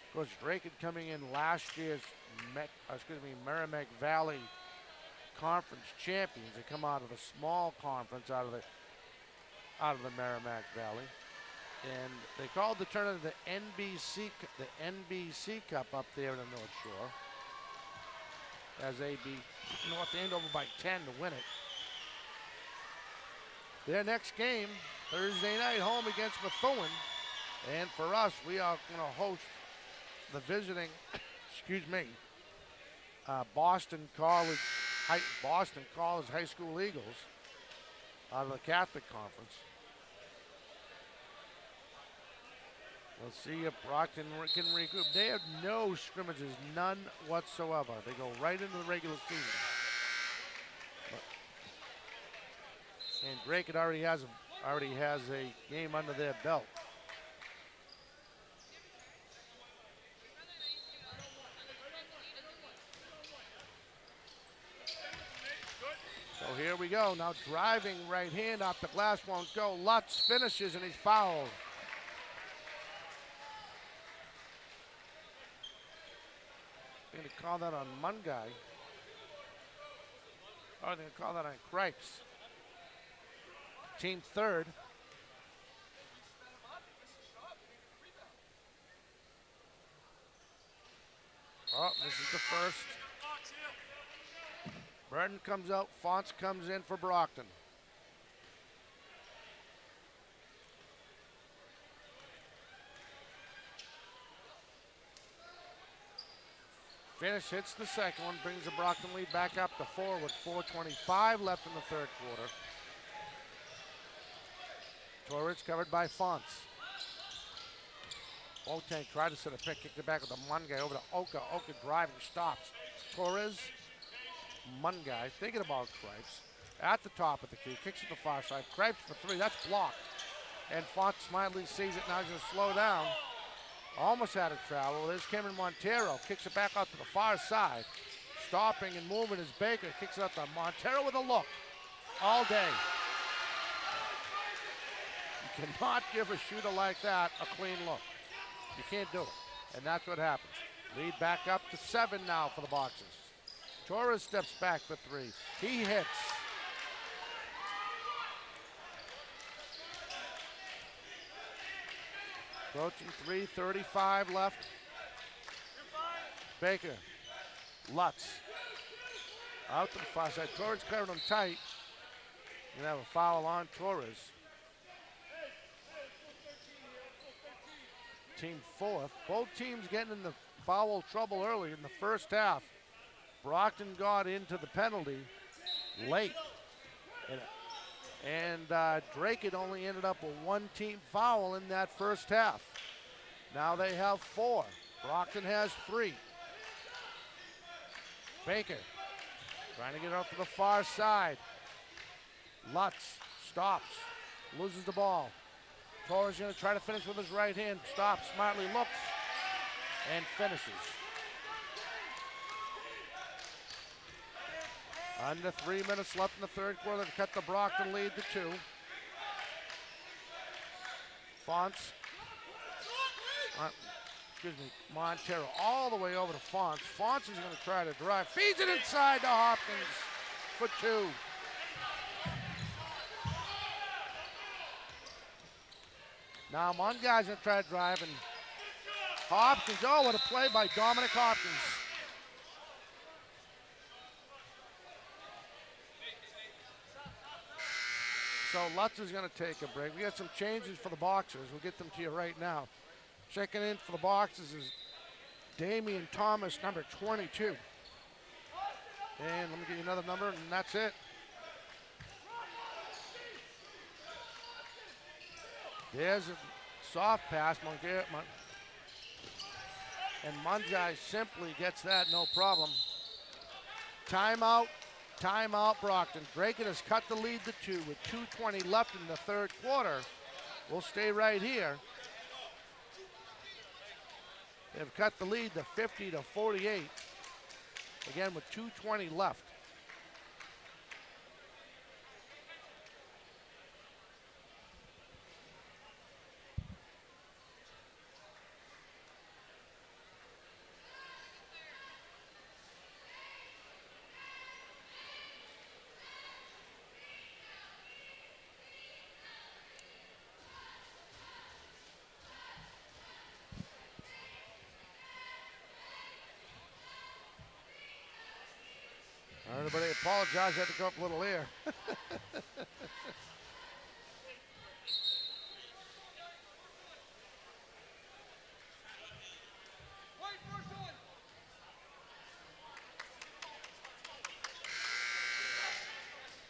Of course, Dracut coming in last year's Merrimack Valley Conference champions. They come out of a small conference out of the Merrimack Valley, and they called the tournament the NBC Cup up there in the North Shore, as they beat North Andover by 10 to win it. Their next game Thursday night home against Methuen, and for us, we are going to host the visiting, Boston College High School Eagles out of the Catholic Conference. Let's see if Brockton can regroup. They have no scrimmages, none whatsoever. They go right into the regular season. And Dracut already has a game under their belt. So here we go. Now driving right hand off the glass, won't go. Lutz finishes and he's fouled. They're going to call that on Mungai. Oh, they're going to call that on Cripes. Team third. Oh, this is the first. Burton comes out, Fonts comes in for Brockton. Finish hits the second one, brings the Brockton lead back up to 4 with 4:25 left in the third quarter. Torres covered by Fonts. Boateng tried to set a pick, kicked it back with the Mungai over to Oka. Oka driving, stops. Torres, Mungai, thinking about Cripes. at the top of the key, kicks it to the far side, grabs for three, that's blocked. And Font Smiley sees it, now he's going to slow down. Almost out of travel. There's Cameron Montero, kicks it back out to the far side. Stopping and moving is Baker, kicks it out to Montero with a look all day. You cannot give a shooter like that a clean look. You can't do it, and that's what happens. Lead back up to 7 now for the Boxers. Torres steps back for 3. He hits. Approaching 3:35 left. Baker, Lutz, out to the far side. Torres covered him tight. Gonna have a foul on Torres. Team 4th. Both teams getting in the foul trouble early in the first half. Brockton got into the penalty late. And Dracut only ended up with 1 team foul in that first half. Now they have 4. Brockton has 3. Baker trying to get up to the far side. Lutz stops, loses the ball. Torres going to try to finish with his right hand. Stops, smartly looks, and finishes. Under 3 minutes left in the third quarter to cut the Brockton lead to 2. Montero all the way over to Fonts. Fonts is going to try to drive. Feeds it inside to Hopkins for 2. Now one guy's going to try to drive, and Hopkins, oh, what a play by Dominic Hopkins. So Lutz is going to take a break. We got some changes for the Boxers. We'll get them to you right now. Checking in for the Boxers is Damian Thomas, number 22. And let me get you another number, and that's it. There's a soft pass. And Munjai simply gets that, no problem. Timeout. Timeout, Brockton. Dracut has cut the lead to 2 with 2:20 left in the third quarter. We'll stay right here. They've cut the lead to 50-48. Again, with 2:20 left. Everybody apologize, I had to go up a little here.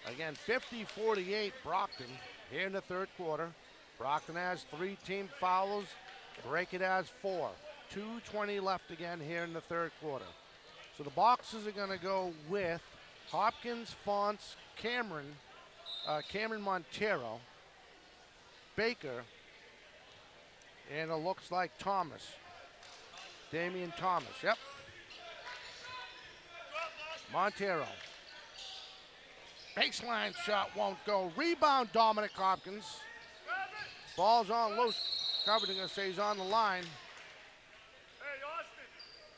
Again, 50-48 Brockton here in the third quarter. Brockton has 3 team fouls. Dracut has 4. 2:20 left again here in the third quarter. So the Boxers are going to go with Hopkins, Fonts, Cameron Montero, Baker, and it looks like Thomas. Damian Thomas, yep. Montero. Baseline shot won't go. Rebound, Dominic Hopkins. Ball's on loose. Covered, going to say he's on the line. Hey, Austin,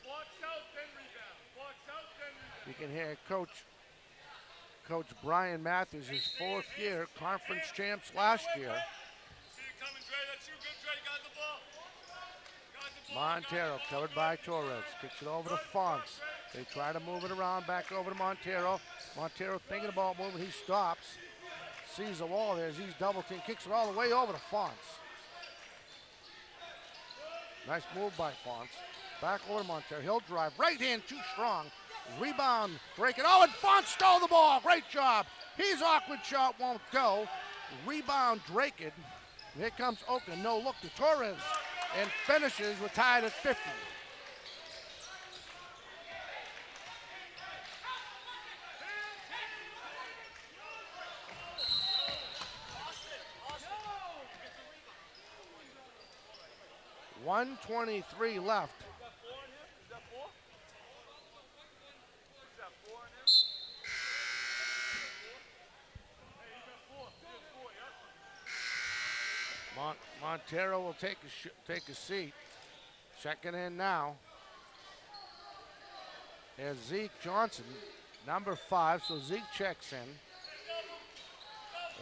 box out, then rebound. Box out, then rebound. You can hear Coach Brian Matthews, his 4th year, conference champs last year. See you coming, Dre. That's you. Good, Dre. Got the ball. Got the ball. Montero covered by Torres. Kicks it over to Fonts. They try to move it around, back over to Montero. Montero thinking about moving. He stops. Sees the wall there as he's double team. Kicks it all the way over to Fonts. Nice move by Fonts. Back over to Montero. He'll drive. Right hand too strong. Rebound. Break it. Oh, and Fonts stole the ball. Great job. He's awkward. Shot won't go. Rebound Dracut. Here comes Oakland. No look to Torres. And finishes. We're tied at 50. 1:23 left. Is that 4 in him? Is that 4? Is that 4 in him? Hey, he got 4. He has 4, yeah? Montero will take a seat. Checking in now. There's Zeke Johnson, number 5. So Zeke checks in.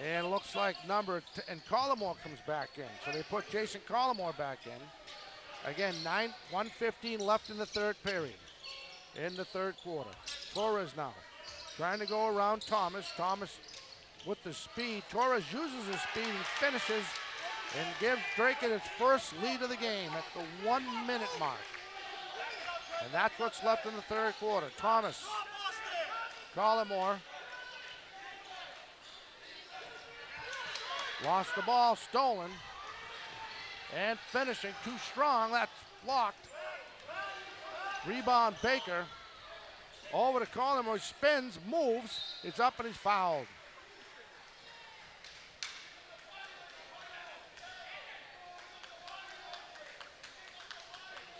And it looks like and Collimore comes back in. So they put Jason Collimore back in. Again, 1:15 left in the third period. In the third quarter. Torres now trying to go around Thomas. Thomas with the speed. Torres uses his speed and finishes and gives Dracut its first lead of the game at the 1 minute mark. And that's what's left in the third quarter. Thomas, Collimore. Lost the ball, stolen, and finishing too strong. That's blocked. Rebound Baker. Over to Collimore, spins, moves. It's up and he's fouled.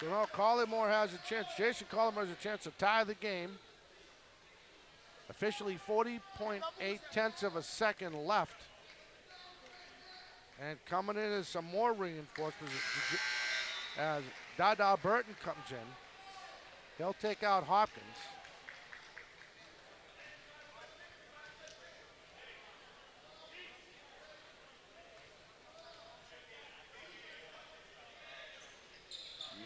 So now Collimore has a chance. Jason Collimore has a chance to tie the game. Officially 40.8 of a second left. And coming in is some more reinforcements as Dada Burton comes in. He'll take out Hopkins.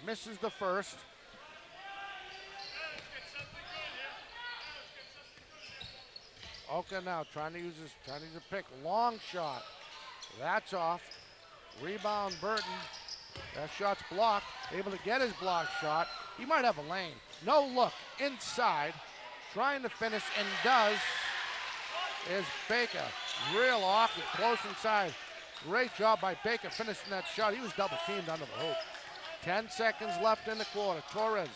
Misses the first. Oka now trying to use a pick. Long shot. That's off. Rebound Burton. That shot's blocked. Able to get his block shot. He might have a lane. No look. Inside. Trying to finish and does is Baker. Real awkward. Close inside. Great job by Baker finishing that shot. He was double teamed under the hoop. 10 seconds left in the quarter. Torres.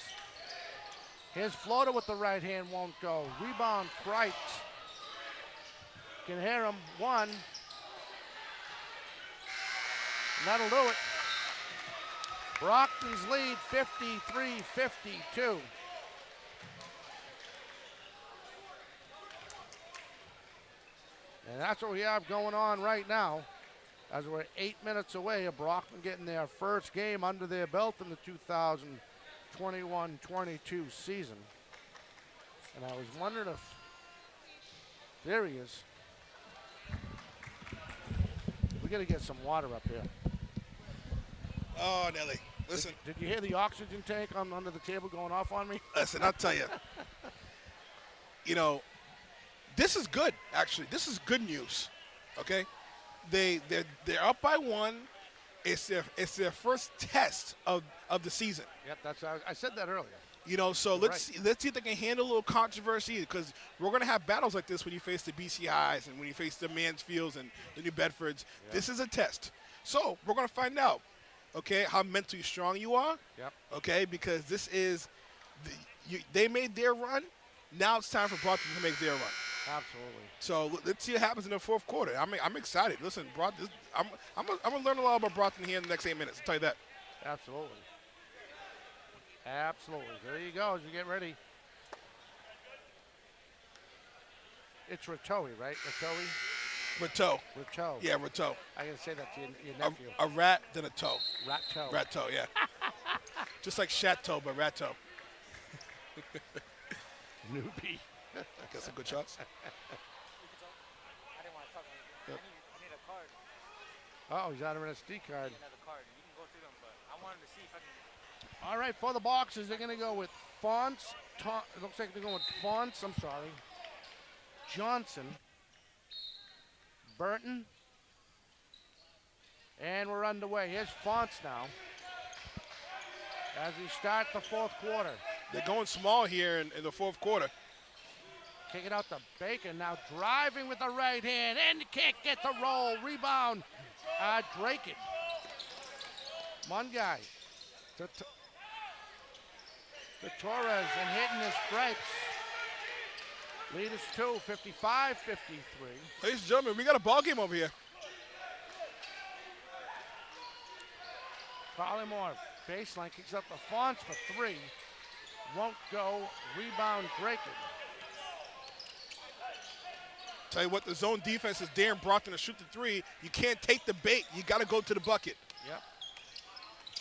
His floater with the right hand won't go. Rebound Price. Can hear him. One. And that'll do it. Brockton's lead 53-52. And that's what we have going on right now as we're 8 minutes away of Brockton getting their first game under their belt in the 2021-22 season. And I was wondering if, there he is. We gotta get some water up here. Oh, Nelly, listen. Did you hear the oxygen tank under the table going off on me? Listen, I'll tell you. You know, this is good, actually. This is good news, okay? They're up by 1. It's their first test of the season. Yep, I said that earlier. You know, so let's see if they can handle a little controversy, because we're going to have battles like this when you face the BCIs and when you face the Mansfields and the New Bedfords. Yep. This is a test. So we're going to find out, okay, how mentally strong you are. Yep. Okay, because this is they made their run. Now it's time for Brockton to make their run. Absolutely. So let's see what happens in the fourth quarter. I'm excited. Listen, I'm gonna learn a lot about Brockton here in the next 8 minutes. I'll tell you that. Absolutely. Absolutely. There you go as you get ready. It's Rattoi, right? Rateau. Yeah, Rateau. I gotta say that to your nephew. A rat, then a toe. Rateau. Rateau, yeah. Just like Chateau, but Rateau. Newbie. Got some good shots. I didn't want to talk. Yep. I need a card. Oh, he's out of an SD card. Another card. You can go through them, but I wanted to see if I can. All right, for the boxes, they're going to go with Fonts. It looks like they're going with Fonts. I'm sorry. Johnson. Burton. And we're underway. Here's Fonts now. As we start the fourth quarter. They're going small here in the fourth quarter. Kick it out to Baker. Now driving with the right hand. And can't get the roll. Rebound. Dracut. One guy. To Torres and hitting his stripes. Lead is 2, 55-53. Ladies and gentlemen, we got a ball game over here. Collimore Baseline kicks up the Fonts for three. Won't go. Rebound, Dracut. Tell you what, the zone defense is daring Brockton to shoot the three. You can't take the bait. You got to go to the bucket. Yep.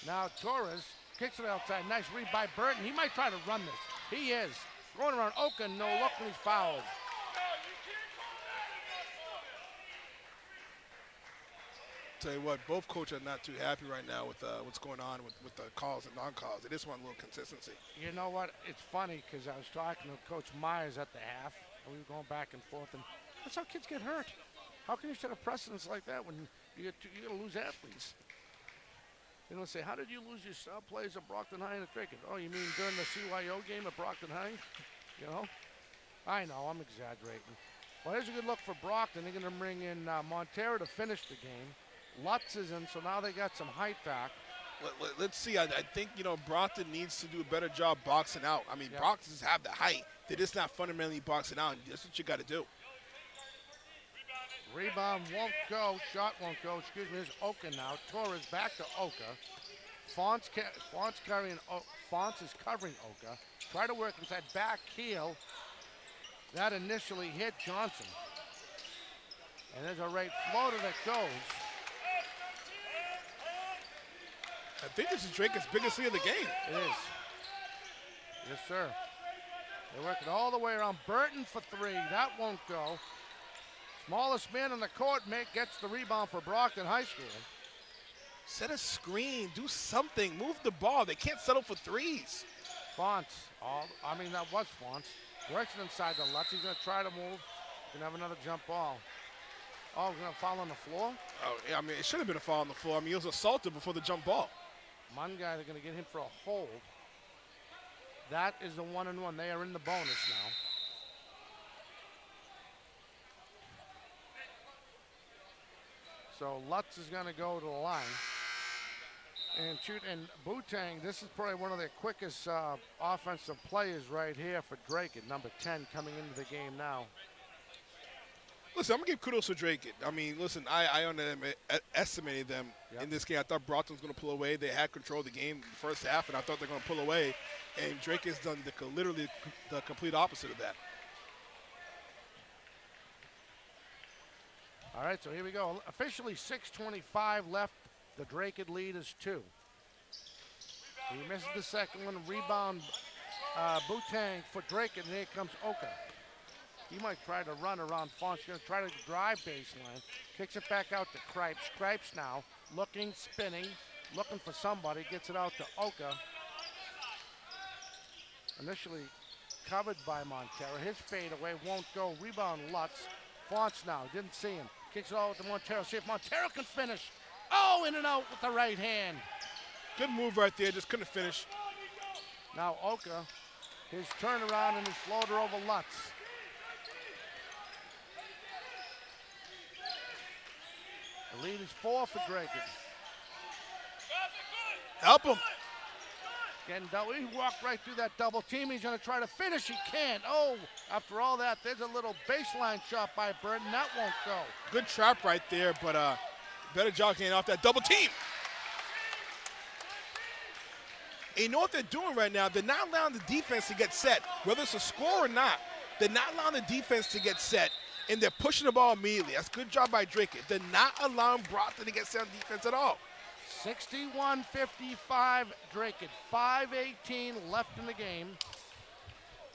Now Torres kicks it outside. Nice read by Burton. He might try to run this. He is. Going around Oka, no look, and he's fouled. Tell you what, both coaches are not too happy right now with what's going on with the calls and non-calls. They just want a little consistency. You know what? It's funny because I was talking to Coach Myers at the half, and we were going back and forth, and that's how kids get hurt. How can you set a precedence like that when you're going to lose athletes? You know, say, how did you lose your star players at Brockton High and at Dracut? Oh, you mean during the CYO game at Brockton High? You know? I know, I'm exaggerating. Well, here's a good look for Brockton. They're going to bring in Montero to finish the game. Lutz is in, so now they got some height back. Let's see. I think, Brockton needs to do a better job boxing out. I mean, Yep. Brockton's have the height. They're just not fundamentally boxing out. That's what you got to do. Rebound won't go. Shot won't go. Excuse me. There's Oka now. Torres back to Oka. Fonts is covering Oka. Try to work inside back heel. That initially hit Johnson. And there's a right floater that goes. I think this is Dracut's biggest lead of the game. It is. Yes, sir. They're working all the way around. Burton for three. That won't go. Smallest man on the court gets the rebound for Brockton High School. Set a screen. Do something. Move the ball. They can't settle for threes. Fonts. That was Fonts. Works it inside the Lutz. He's going to try to move. Going to have another jump ball. Oh, we're going to foul on the floor? Oh, yeah, it should have been a foul on the floor. He was assaulted before the jump ball. One guy, they're going to get him for a hold. That is the 1-and-1. They are in the bonus now. So Lutz is going to go to the line and shoot. And Bootang, this is probably one of their quickest offensive players right here for Dracut, number 10, coming into the game now. Listen, I'm going to give kudos to Dracut. I underestimated them in this game. I thought Brockton was going to pull away. They had control of the game in the first half, and I thought they were going to pull away. And Dracut's done literally the complete opposite of that. All right, so here we go. Officially 6:25 left. The Dracut lead is 2. He misses the second one. Rebound, Bootang for Dracut, and here comes Oka. He might try to run around Fonts. He's going to try to drive baseline. Kicks it back out to Cripes. Cripes now looking, spinning, looking for somebody. Gets it out to Oka. Initially covered by Montero. His fadeaway won't go. Rebound Lutz. Fonts now. Didn't see him. Kicks it all to Montero. See if Montero can finish. Oh, in and out with the right hand. Good move right there. Just couldn't finish. Now Oka, his turnaround and his floater over Lutz. The lead is 4 for Dracut. Help him. Getting double. He walked right through that double team. He's going to try to finish. He can't. Oh, after all that, there's a little baseline shot by Burton. That won't go. Good trap right there, but better job getting off that double team. And you know what they're doing right now? They're not allowing the defense to get set. Whether it's a score or not, they're not allowing the defense to get set. And they're pushing the ball immediately. That's a good job by Dracut. They're not allowing Brockton to get set on defense at all. 61-55 Dracut. 5:18 left in the game.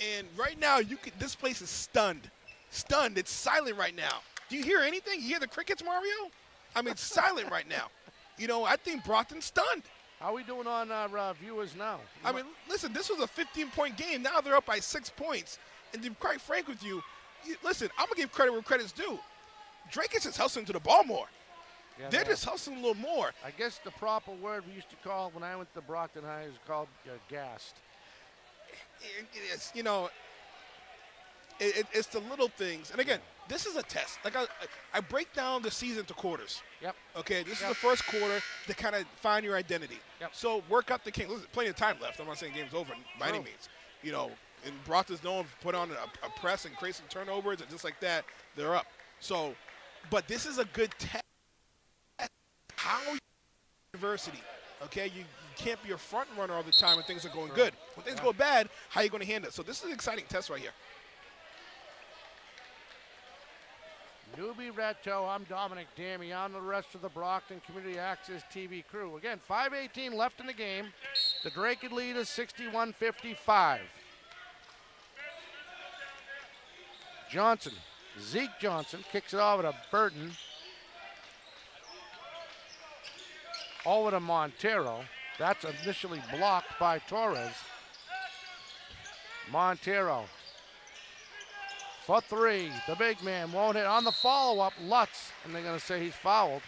And right now, this place is stunned. Stunned. It's silent right now. Do you hear anything? You hear the crickets, Mario? I mean, it's silent right now. I think Brockton's stunned. How are we doing on our viewers now? I mean, listen, this was a 15-point game. Now they're up by 6 points. And to be quite frank with you, listen, I'm going to give credit where credit's due. Dracut's just hustling to the ball more. Yeah, They're just hustling a little more. I guess the proper word we used to call when I went to Brockton High is called gassed. It's, it's the little things. And again, this is a test. Like I break down the season to quarters. Yep. Okay, this is the first quarter to kind of find your identity. Yep. So work up the king. Listen, plenty of time left. I'm not saying game's over by any means. And Brockton's known to put on a press and create some turnovers, and just like that, they're up. So, but this is a good test. How university, okay? You can't be a front runner all the time when things are going good. When things go bad, how are you going to handle it? So this is an exciting test right here. Newbie Reto, I'm Dominic Damian, the rest of the Brockton Community Access TV crew. Again, 5:18 left in the game. The Dracut lead is 61-55. Johnson, Zeke Johnson, kicks it over to Burton. Over to Montero. That's initially blocked by Torres. Montero. For three, the big man won't hit. On the follow-up, Lutz, and they're going to say he's fouled.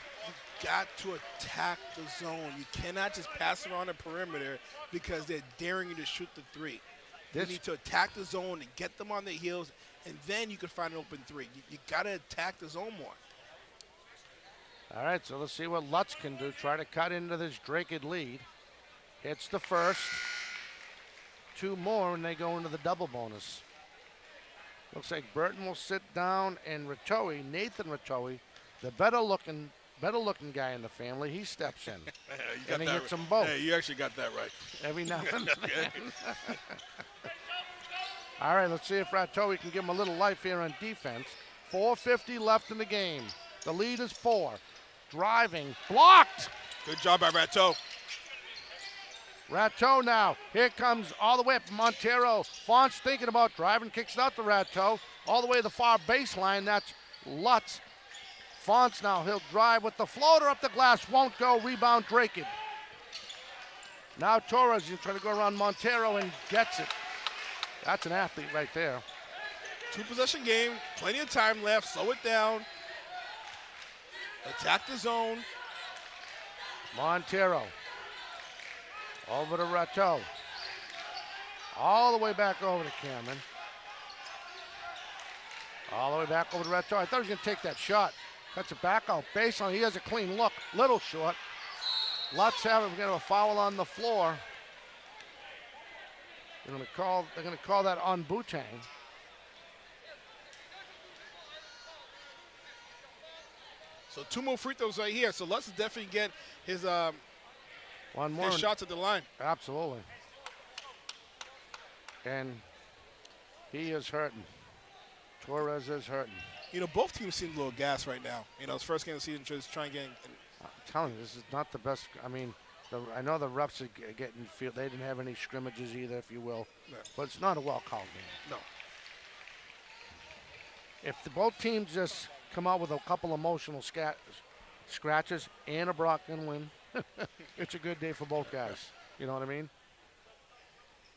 Got to attack the zone. You cannot just pass around the perimeter because they're daring you to shoot the three. You need to attack the zone and get them on their heels, and then you can find an open three. You got to attack the zone more. All right, so let's see what Lutz can do. Try to cut into this Dracut lead. Hits the first. Two more, and they go into the double bonus. Looks like Burton will sit down, and Ratoe, Nathan Ratoe, the better-looking guy in the family, he steps in. And he hits them both. Hey, you actually got that right. Every now and then. All right, let's see if Ratoe can give him a little life here on defense. 4:50 left in the game. The lead is 4. Driving, blocked. Good job by Rateau. Rateau now. Here comes all the way up Montero. Fonts thinking about driving, kicks it out to Rateau. All the way to the far baseline. That's Lutz. Fonts now. He'll drive with the floater up the glass. Won't go. Rebound Dracut. Now Torres is trying to go around Montero and gets it. That's an athlete right there. 2-possession game. Plenty of time left. Slow it down. Attack the zone. Montero. Over to Rateau. All the way back over to Cameron. All the way back over to Rateau. I thought he was going to take that shot. Cuts it back out baseline. He has a clean look. Little short. Lutz have it. We're going to have a foul on the floor. They're going to call that on Boutang. So 2 more free throws right here. So Lutz will definitely get his one more his shots at the line. Absolutely. And he is hurting. Torres is hurting. You know, both teams seem a little gassed right now. You know, it's first game of the season, just trying to get. I'm telling you, this is not the best. I mean, I know the refs are getting feel. They didn't have any scrimmages either, if you will. No. But it's not a well-called game. No. If both teams just come out with a couple emotional scratches and a Brockton win, it's a good day for both guys. You know what I mean?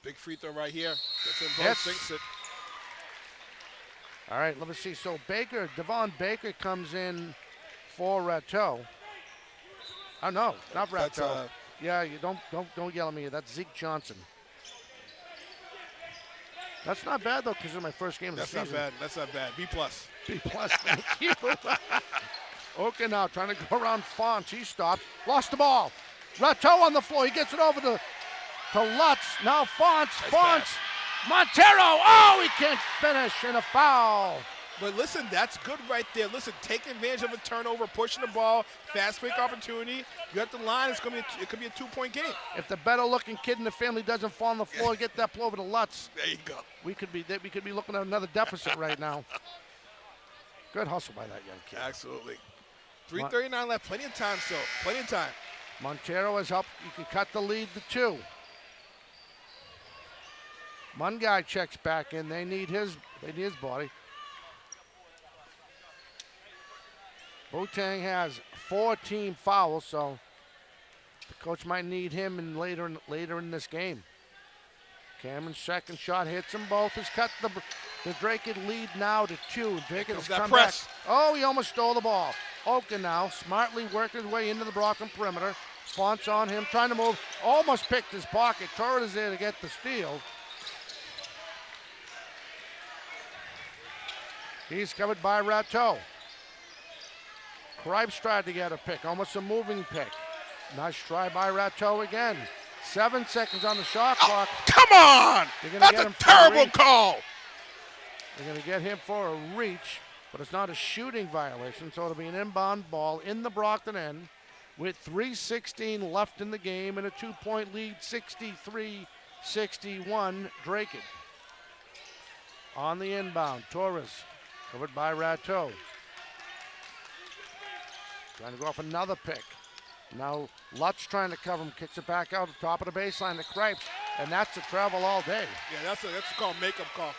Big free throw right here. Gets in both, sinks it. All right, let me see. So Devon Baker comes in for Rateau. Oh no, not Rateau. Yeah, you don't yell at me. That's Zeke Johnson. That's not bad though, because it's my first game of the season. That's not bad. B plus. B plus. Thank you. Okay, now trying to go around Fonts. He stopped. Lost the ball. Rateau on the floor. He gets it over to Lutz. Now Fonts. Montero. Oh, he can't finish, and a foul. But listen, that's good right there. Listen, take advantage of a turnover, pushing the ball, fast break opportunity. You at the line, it could be a 2-point game. If the better-looking kid in the family doesn't fall on the floor, get that play over to Lutz. There you go. We could be looking at another deficit right now. Good hustle by that young kid. Absolutely. 3:39 left. Plenty of time still. Plenty of time. Montero has helped. You can cut the lead to 2. One guy checks back in. They need his body. Boutang has 4 team fouls, so the coach might need him later in this game. Cameron's second shot hits them both. Has cut the Dracut lead now to 2. Dracut has come back. Oh, he almost stole the ball. Oken now smartly worked his way into the Brockton perimeter. Fonts on him, trying to move. Almost picked his pocket. Torres is there to get the steal. He's covered by Rateau. Cripes tried to get a pick, almost a moving pick. Nice try by Rateau again. 7 seconds on the shot clock. Come on! That's a terrible call. They're going to get him for a reach, but it's not a shooting violation, so it'll be an inbound ball in the Brockton end. with 3:16 left in the game and a 2-point lead, 63-61, Dracut. On the inbound, Torres, covered by Rateau. Trying to go off another pick. Now Lutz trying to cover him, kicks it back out at the top of the baseline to Cripes, and that's a travel all day. Yeah, that's a called makeup call.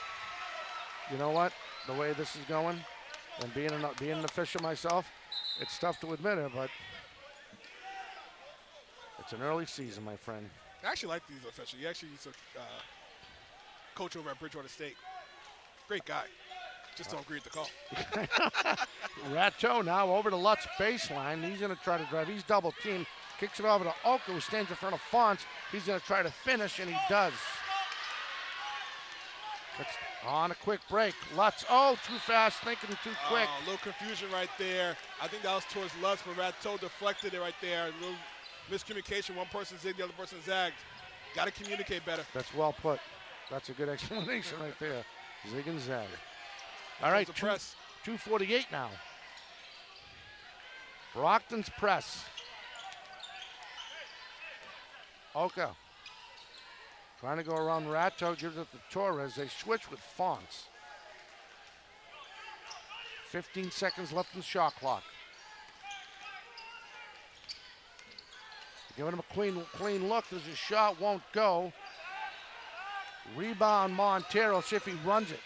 You know what? The way this is going, and being an official myself, it's tough to admit it, but it's an early season, my friend. I actually like these officials. He actually used to coach over at Bridgewater State. Great guy. Just don't agree with the call. Rateau now over to Lutz baseline. He's going to try to drive. He's double teamed. Kicks it over to Oka, who stands in front of Fonts. He's going to try to finish, and he does. It's on a quick break. Lutz, too fast, thinking too quick. A little confusion right there. I think that was towards Lutz, but Rateau deflected it right there. A little miscommunication. One person zigged, the other person zagged. Got to communicate better. That's well put. That's a good explanation right there. Zig and zag. All right, press. 2:48 now. Brockton's press. Oka. Trying to go around Rateau, gives it to Torres. They switch with Fonts. 15 seconds left in the shot clock. Giving him a clean look. There's a shot, won't go. Rebound Montero, see if he runs it.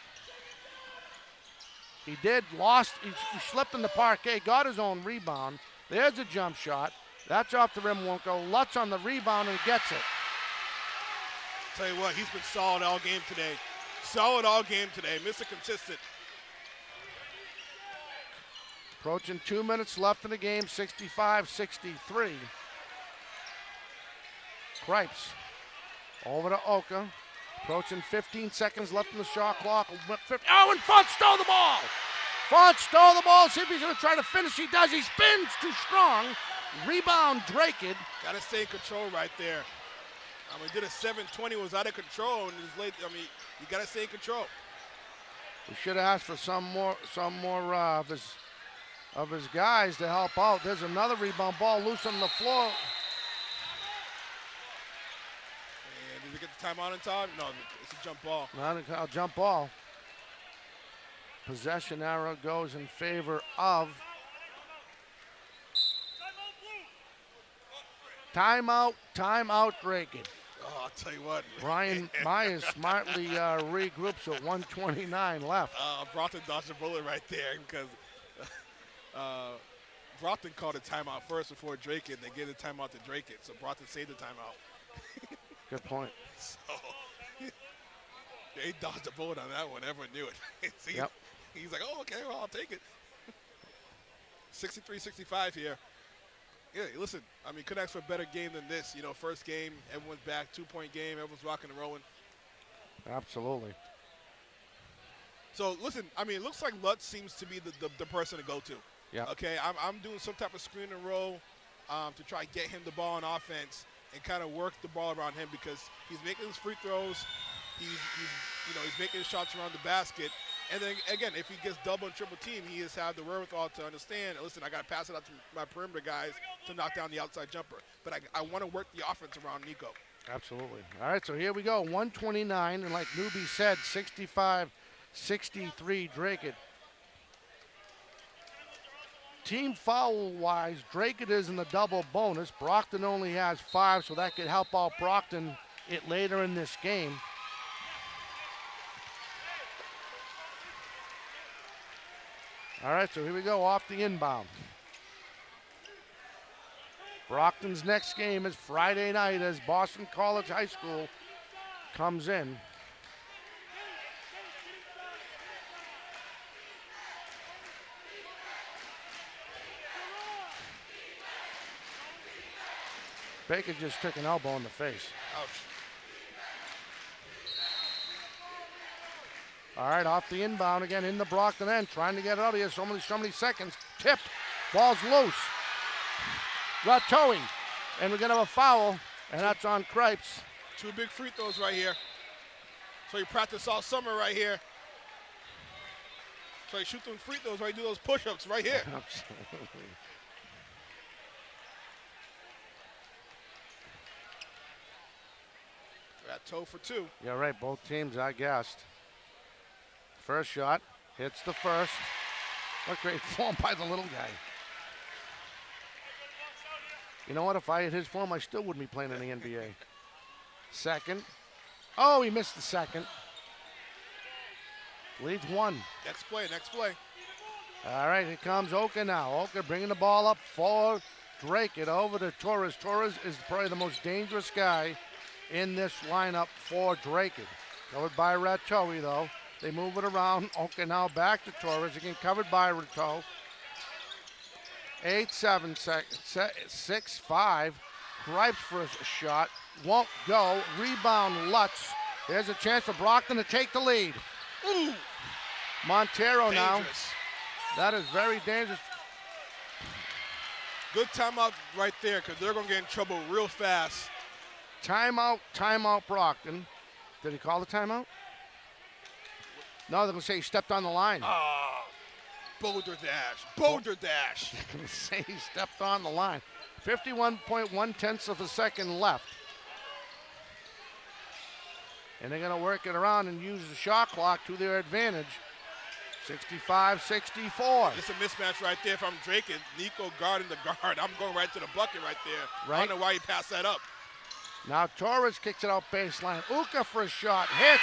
He did, lost, he slipped in the parquet, got his own rebound. There's a jump shot. That's off the rim, won't go. Lutz on the rebound and gets it. Tell you what, he's been solid all game today. Solid all game today, Mr. Consistent. Approaching 2 minutes left in the game, 65-63. Cripes over to Oka. Approaching 15 seconds left in the shot clock. And Fonts stole the ball. Fonts stole the ball. See if he's going to try to finish. He does. He spins too strong. Rebound Dracut. Got to stay in control right there. He did a 720, was out of control, and is late. You got to stay in control. We should have asked for some more of his guys to help out. There's another rebound, ball loose on the floor. Did we get the timeout in time? No, it's a jump ball. Not a jump ball. Possession arrow goes in favor of. Timeout, Dracut. Oh, I'll tell you what. Brian Myers smartly regroups at 1:29 left. Brockton dodged a bullet right there because Brockton called a timeout first before Dracut. They gave the timeout to Dracut, so Brockton saved the timeout. Good point. So they dodged a bullet on that one. Everyone knew it. Yep. He's like, oh, okay, well, I'll take it. 63-65 here. Yeah, listen, couldn't ask for a better game than this. First game, everyone's back, 2-point game, everyone's rocking and rolling. Absolutely. So, listen, it looks like Lutz seems to be the person to go to. Yeah. Okay, I'm doing some type of screen and roll to try to get him the ball on offense and kind of work the ball around him because he's making his free throws, he's making his shots around the basket, and then again, if he gets double and triple team, he has had the wherewithal to understand. Listen, I got to pass it out to my perimeter guys to knock down the outside jumper, but I want to work the offense around Nico. Absolutely. All right, so here we go. 1:29, and like Newbie said, 65-63 Dracut. Team foul-wise, Dracut is in the double bonus. Brockton only has 5, so that could help out Brockton later in this game. All right, so here we go, off the inbound. Brockton's next game is Friday night as Boston College High School comes in. Baker just took an elbow in the face. Ouch. All right, off the inbound again in the Brockton end, trying to get it out of here. So many seconds. Tipped. Ball's loose. Rateau. And we're going to have a foul, and that's on Cripes. 2 big free throws right here. So you practice all summer right here. So you shoot them free throws, right? Do those push-ups right here. Absolutely. Toe for two. Yeah, right. Both teams are gassed. First shot hits the first. What great form by the little guy. You know what? If I had his form, I still wouldn't be playing in the NBA. Second. Oh, he missed the second. Leads one. Next play, next play. All right, here comes Oka now. Oka bringing the ball up for Dracut over to Torres. Torres is probably the most dangerous guy in this lineup for Dracut. Covered by Rattoi, though. They move it around. Oka now back to Torres. Again, covered by Rattoi. 8-7 seconds. 6-5. Gripes for a shot. Won't go. Rebound Lutz. There's a chance for Brockton to take the lead. Ooh. Montero now. Dangerous. That is very dangerous. Good timeout right there because they're going to get in trouble real fast. Timeout Brockton. Did he call the timeout? No, they're going to say he stepped on the line. Boulder dash. Boulder dash. They're going to say he stepped on the line. 51.1 of a second left. And they're going to work it around and use the shot clock to their advantage. 65-64. It's a mismatch right there. If I'm Dracut, Nico guarding the guard, I'm going right to the bucket right there. Right. I don't know why he passed that up. Now Torres kicks it out baseline. Uka for a shot. Hits.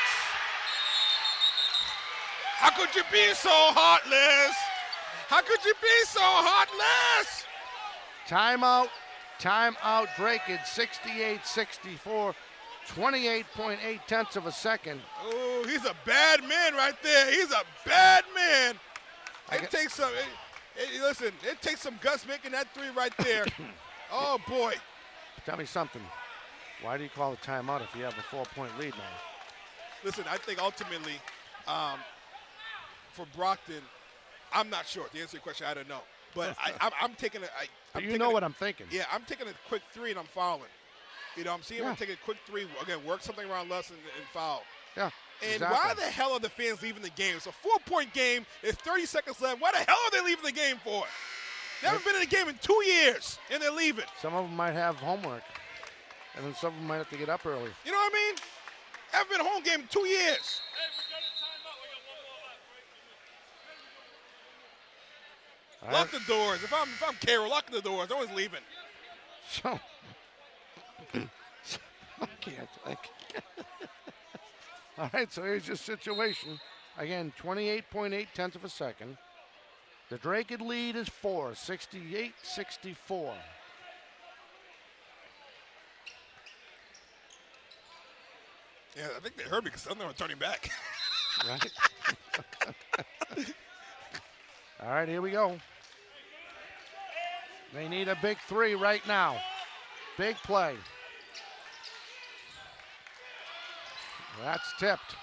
How could you be so heartless? How could you be so heartless? Timeout Dracut. 68-64. 28.8 of a second. Oh, he's a bad man right there. He's a bad man. It takes some. Listen, it takes some guts making that three right there. Oh boy. Tell me something. Why do you call a timeout if you have a 4-point lead now? Listen, I think ultimately, for Brockton, I'm not sure. To answer your question, I don't know. But I'm taking a. You know what I'm thinking. Yeah, I'm taking a quick three and I'm fouling. You know, I'm seeing him take a quick three, again, work something around less and foul. Yeah, And exactly. why the hell are the fans leaving the game? It's a 4-point game. It's 30 seconds left. Why the hell are they leaving the game for? They haven't been in the game in 2 years, and they're leaving. Some of them might have homework, and then some of them might have to get up early. You know what I mean? Haven't been a home game in 2 years. Hey, we got a timeout. We got one more left, right? Lock the doors. If I'm Carroll, lock the doors. No one's leaving. So, I can't. All right, so here's your situation. Again, 28.8 of a second. The Dracut lead is 4, 68-64. Yeah, I think they heard me because some of them are turning back. Right? All right, here we go. They need a big three right now. Big play. That's tipped.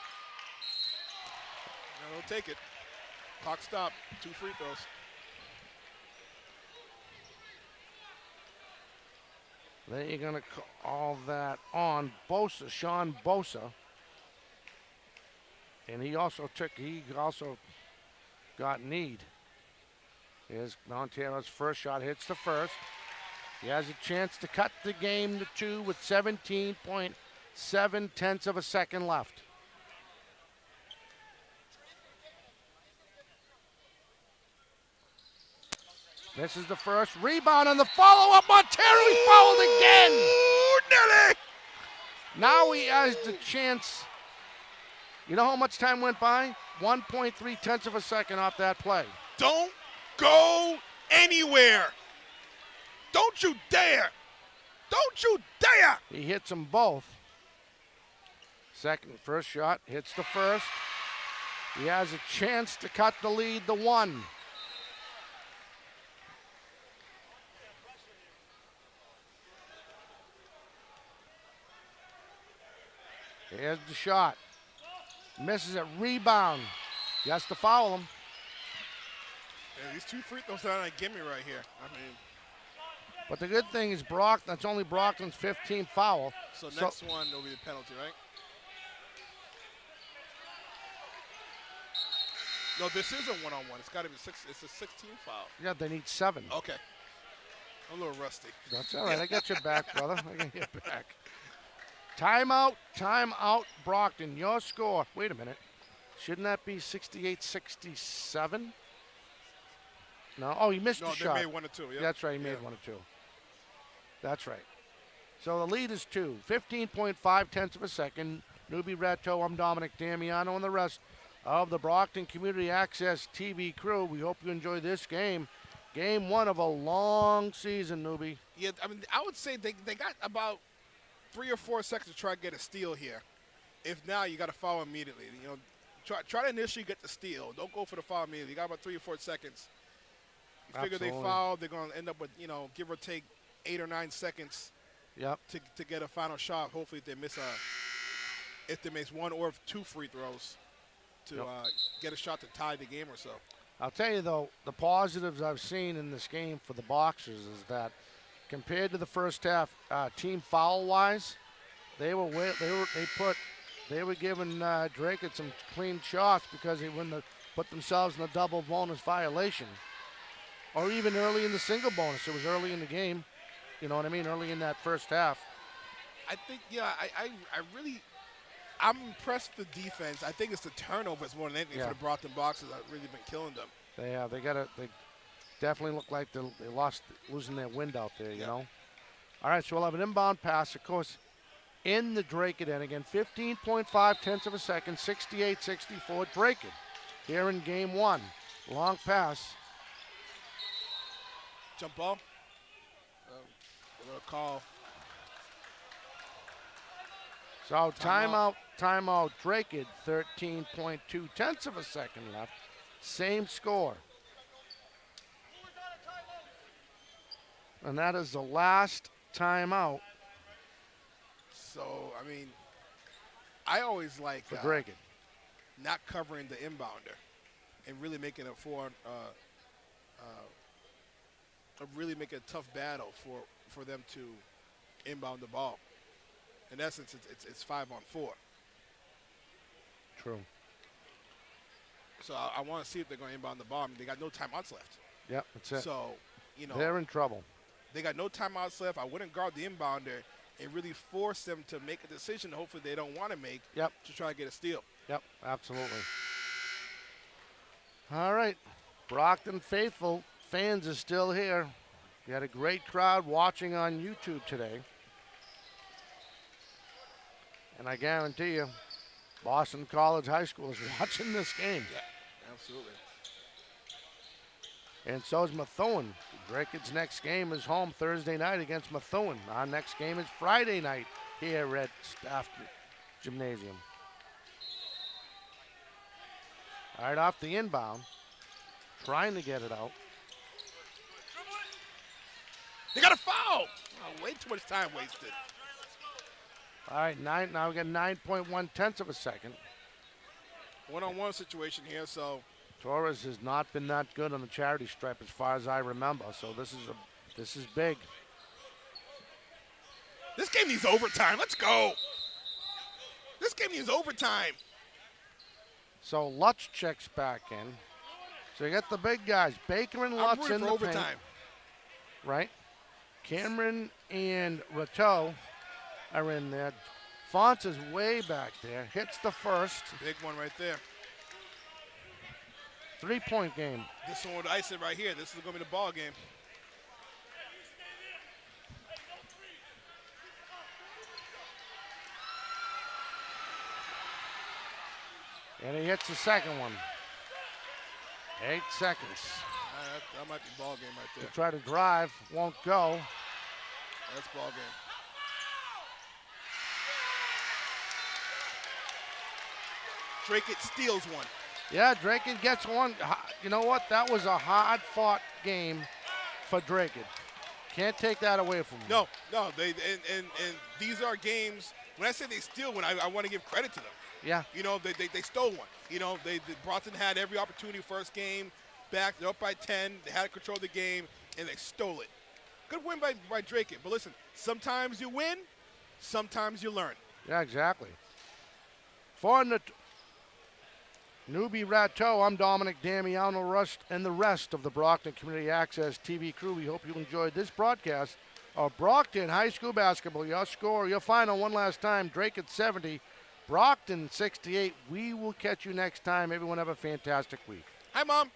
No, they'll take it. Clock stop. 2 free throws. Then you're going to call that on Bosa, Sean Bosa. And he also got kneed. Here's Montero's first shot, hits the first. He has a chance to cut the game to 2 with 17.7 of a second left. This is the first rebound and the follow-up. Montero, he fouled again. Ooh, Nelly! Now he has the chance. You know how much time went by? 1.3 of a second off that play. Don't go anywhere. Don't you dare. Don't you dare. He hits them both. First shot hits the first. He has a chance to cut the lead to 1. Here's the shot. Misses it. Rebound. He has to foul him. Yeah, these 2 free throws are not give me right here. I mean, But the good thing is Brockton, that's only Brockton's 15th foul. so next one will be the penalty, right? No, this is a one-on-one. It's got to be 6. It's a 16 foul. Yeah, they need 7. Okay. I'm a little rusty. That's all right. I got your back, brother. I got your back. Timeout, Brockton. Your score. Wait a minute. Shouldn't that be 68-67? No. Oh, he missed No, the they shot. made 1 or 2. Yeah. That's right. He made 1 or 2. That's right. So the lead is 2. 15.5 tenths of a second. Newbie Ratto, I'm Dominic Damiano, and the rest of the Brockton Community Access TV crew. We hope you enjoy this game. Game 1 of a long season, Newbie. Yeah, I mean, I would say they got about 3 or 4 seconds to try to get a steal here. If now, you got to foul immediately. You know, try to initially get the steal. Don't go for the foul immediately. You got about 3 or 4 seconds. You figure they foul, they're going to end up with, give or take 8 or 9 seconds. Yep. To get a final shot. Hopefully, if they miss 1 or 2 free throws, to get a shot to tie the game or so. I'll tell you though, the positives I've seen in this game for the Boxers is that compared to the first half, team foul wise, they were giving Dracut some clean shots because they wouldn't put themselves in a double bonus violation, or even early in the single bonus. It was early in the game, you know what I mean? Early in that first half. I think, I'm impressed with the defense. I think it's the turnovers more than anything for the Brockton Boxers that really been killing them. They definitely look like they losing their wind out there, you know. All right, so we'll have an inbound pass, of course, in the Dracut end again. 15.5 tenths of a second, 68-64 Dracut here in game 1. Long pass. Jump ball. A call. So timeout, Dracut, 13.2 tenths of a second left. Same score. And that is the last timeout. So, I mean, I always like for Dracut not covering the inbounder and really making it really make it a tough battle for them to inbound the ball. In essence, it's 5-on-4. True. So I want to see if they're going to inbound the ball. I mean, they got no timeouts left. Yep, that's it. So, they're in trouble. They got no timeouts left. I wouldn't guard the inbounder and really force them to make a decision hopefully they don't want to make to try to get a steal. Yep, absolutely. All right. Brockton faithful fans are still here. We had a great crowd watching on YouTube today. And I guarantee you, Boston College High School is watching this game. Yeah, absolutely. And so is Methuen. Dracut's next game is home Thursday night against Methuen. Our next game is Friday night here at Staff Gymnasium. All right, off the inbound. Trying to get it out. They got a foul! Oh, way too much time wasted. All right, now we got 9.1 tenths of a second. One-on-one situation here, so. Torres has not been that good on the charity stripe as far as I remember, so this is big. This game needs overtime. Let's go. This game needs overtime. So Lutz checks back in. So you got the big guys, Baker and Lutz in the overtime. paint. Right. Cameron and Ratto are in there. Fonts is way back there. Hits the first. Big one right there. 3-point game. This one would ice it right here. This is going to be the ball game. And he hits the second one. 8 seconds. That might be ball game right there. To try to drive, won't go. That's ball game. Dracut steals one. Yeah, Dracut gets one. You know what? That was a hard-fought game for Dracut. Can't take that away from him. No. And these are games. When I say they steal one, I want to give credit to them. Yeah. You know, they stole one. You know, Brockton had every opportunity first game. Back, they're up by 10. They had to control the game, and they stole it. Good win by Dracut. But listen, sometimes you win, sometimes you learn. Yeah, exactly. For the Newbie Ratto, I'm Dominic Damiano and the rest of the Brockton Community Access TV crew. We hope you enjoyed this broadcast Brockton High School basketball. Your score, your final one last time. Dracut 70, Brockton 68. We will catch you next time. Everyone have a fantastic week. Hi, Mom.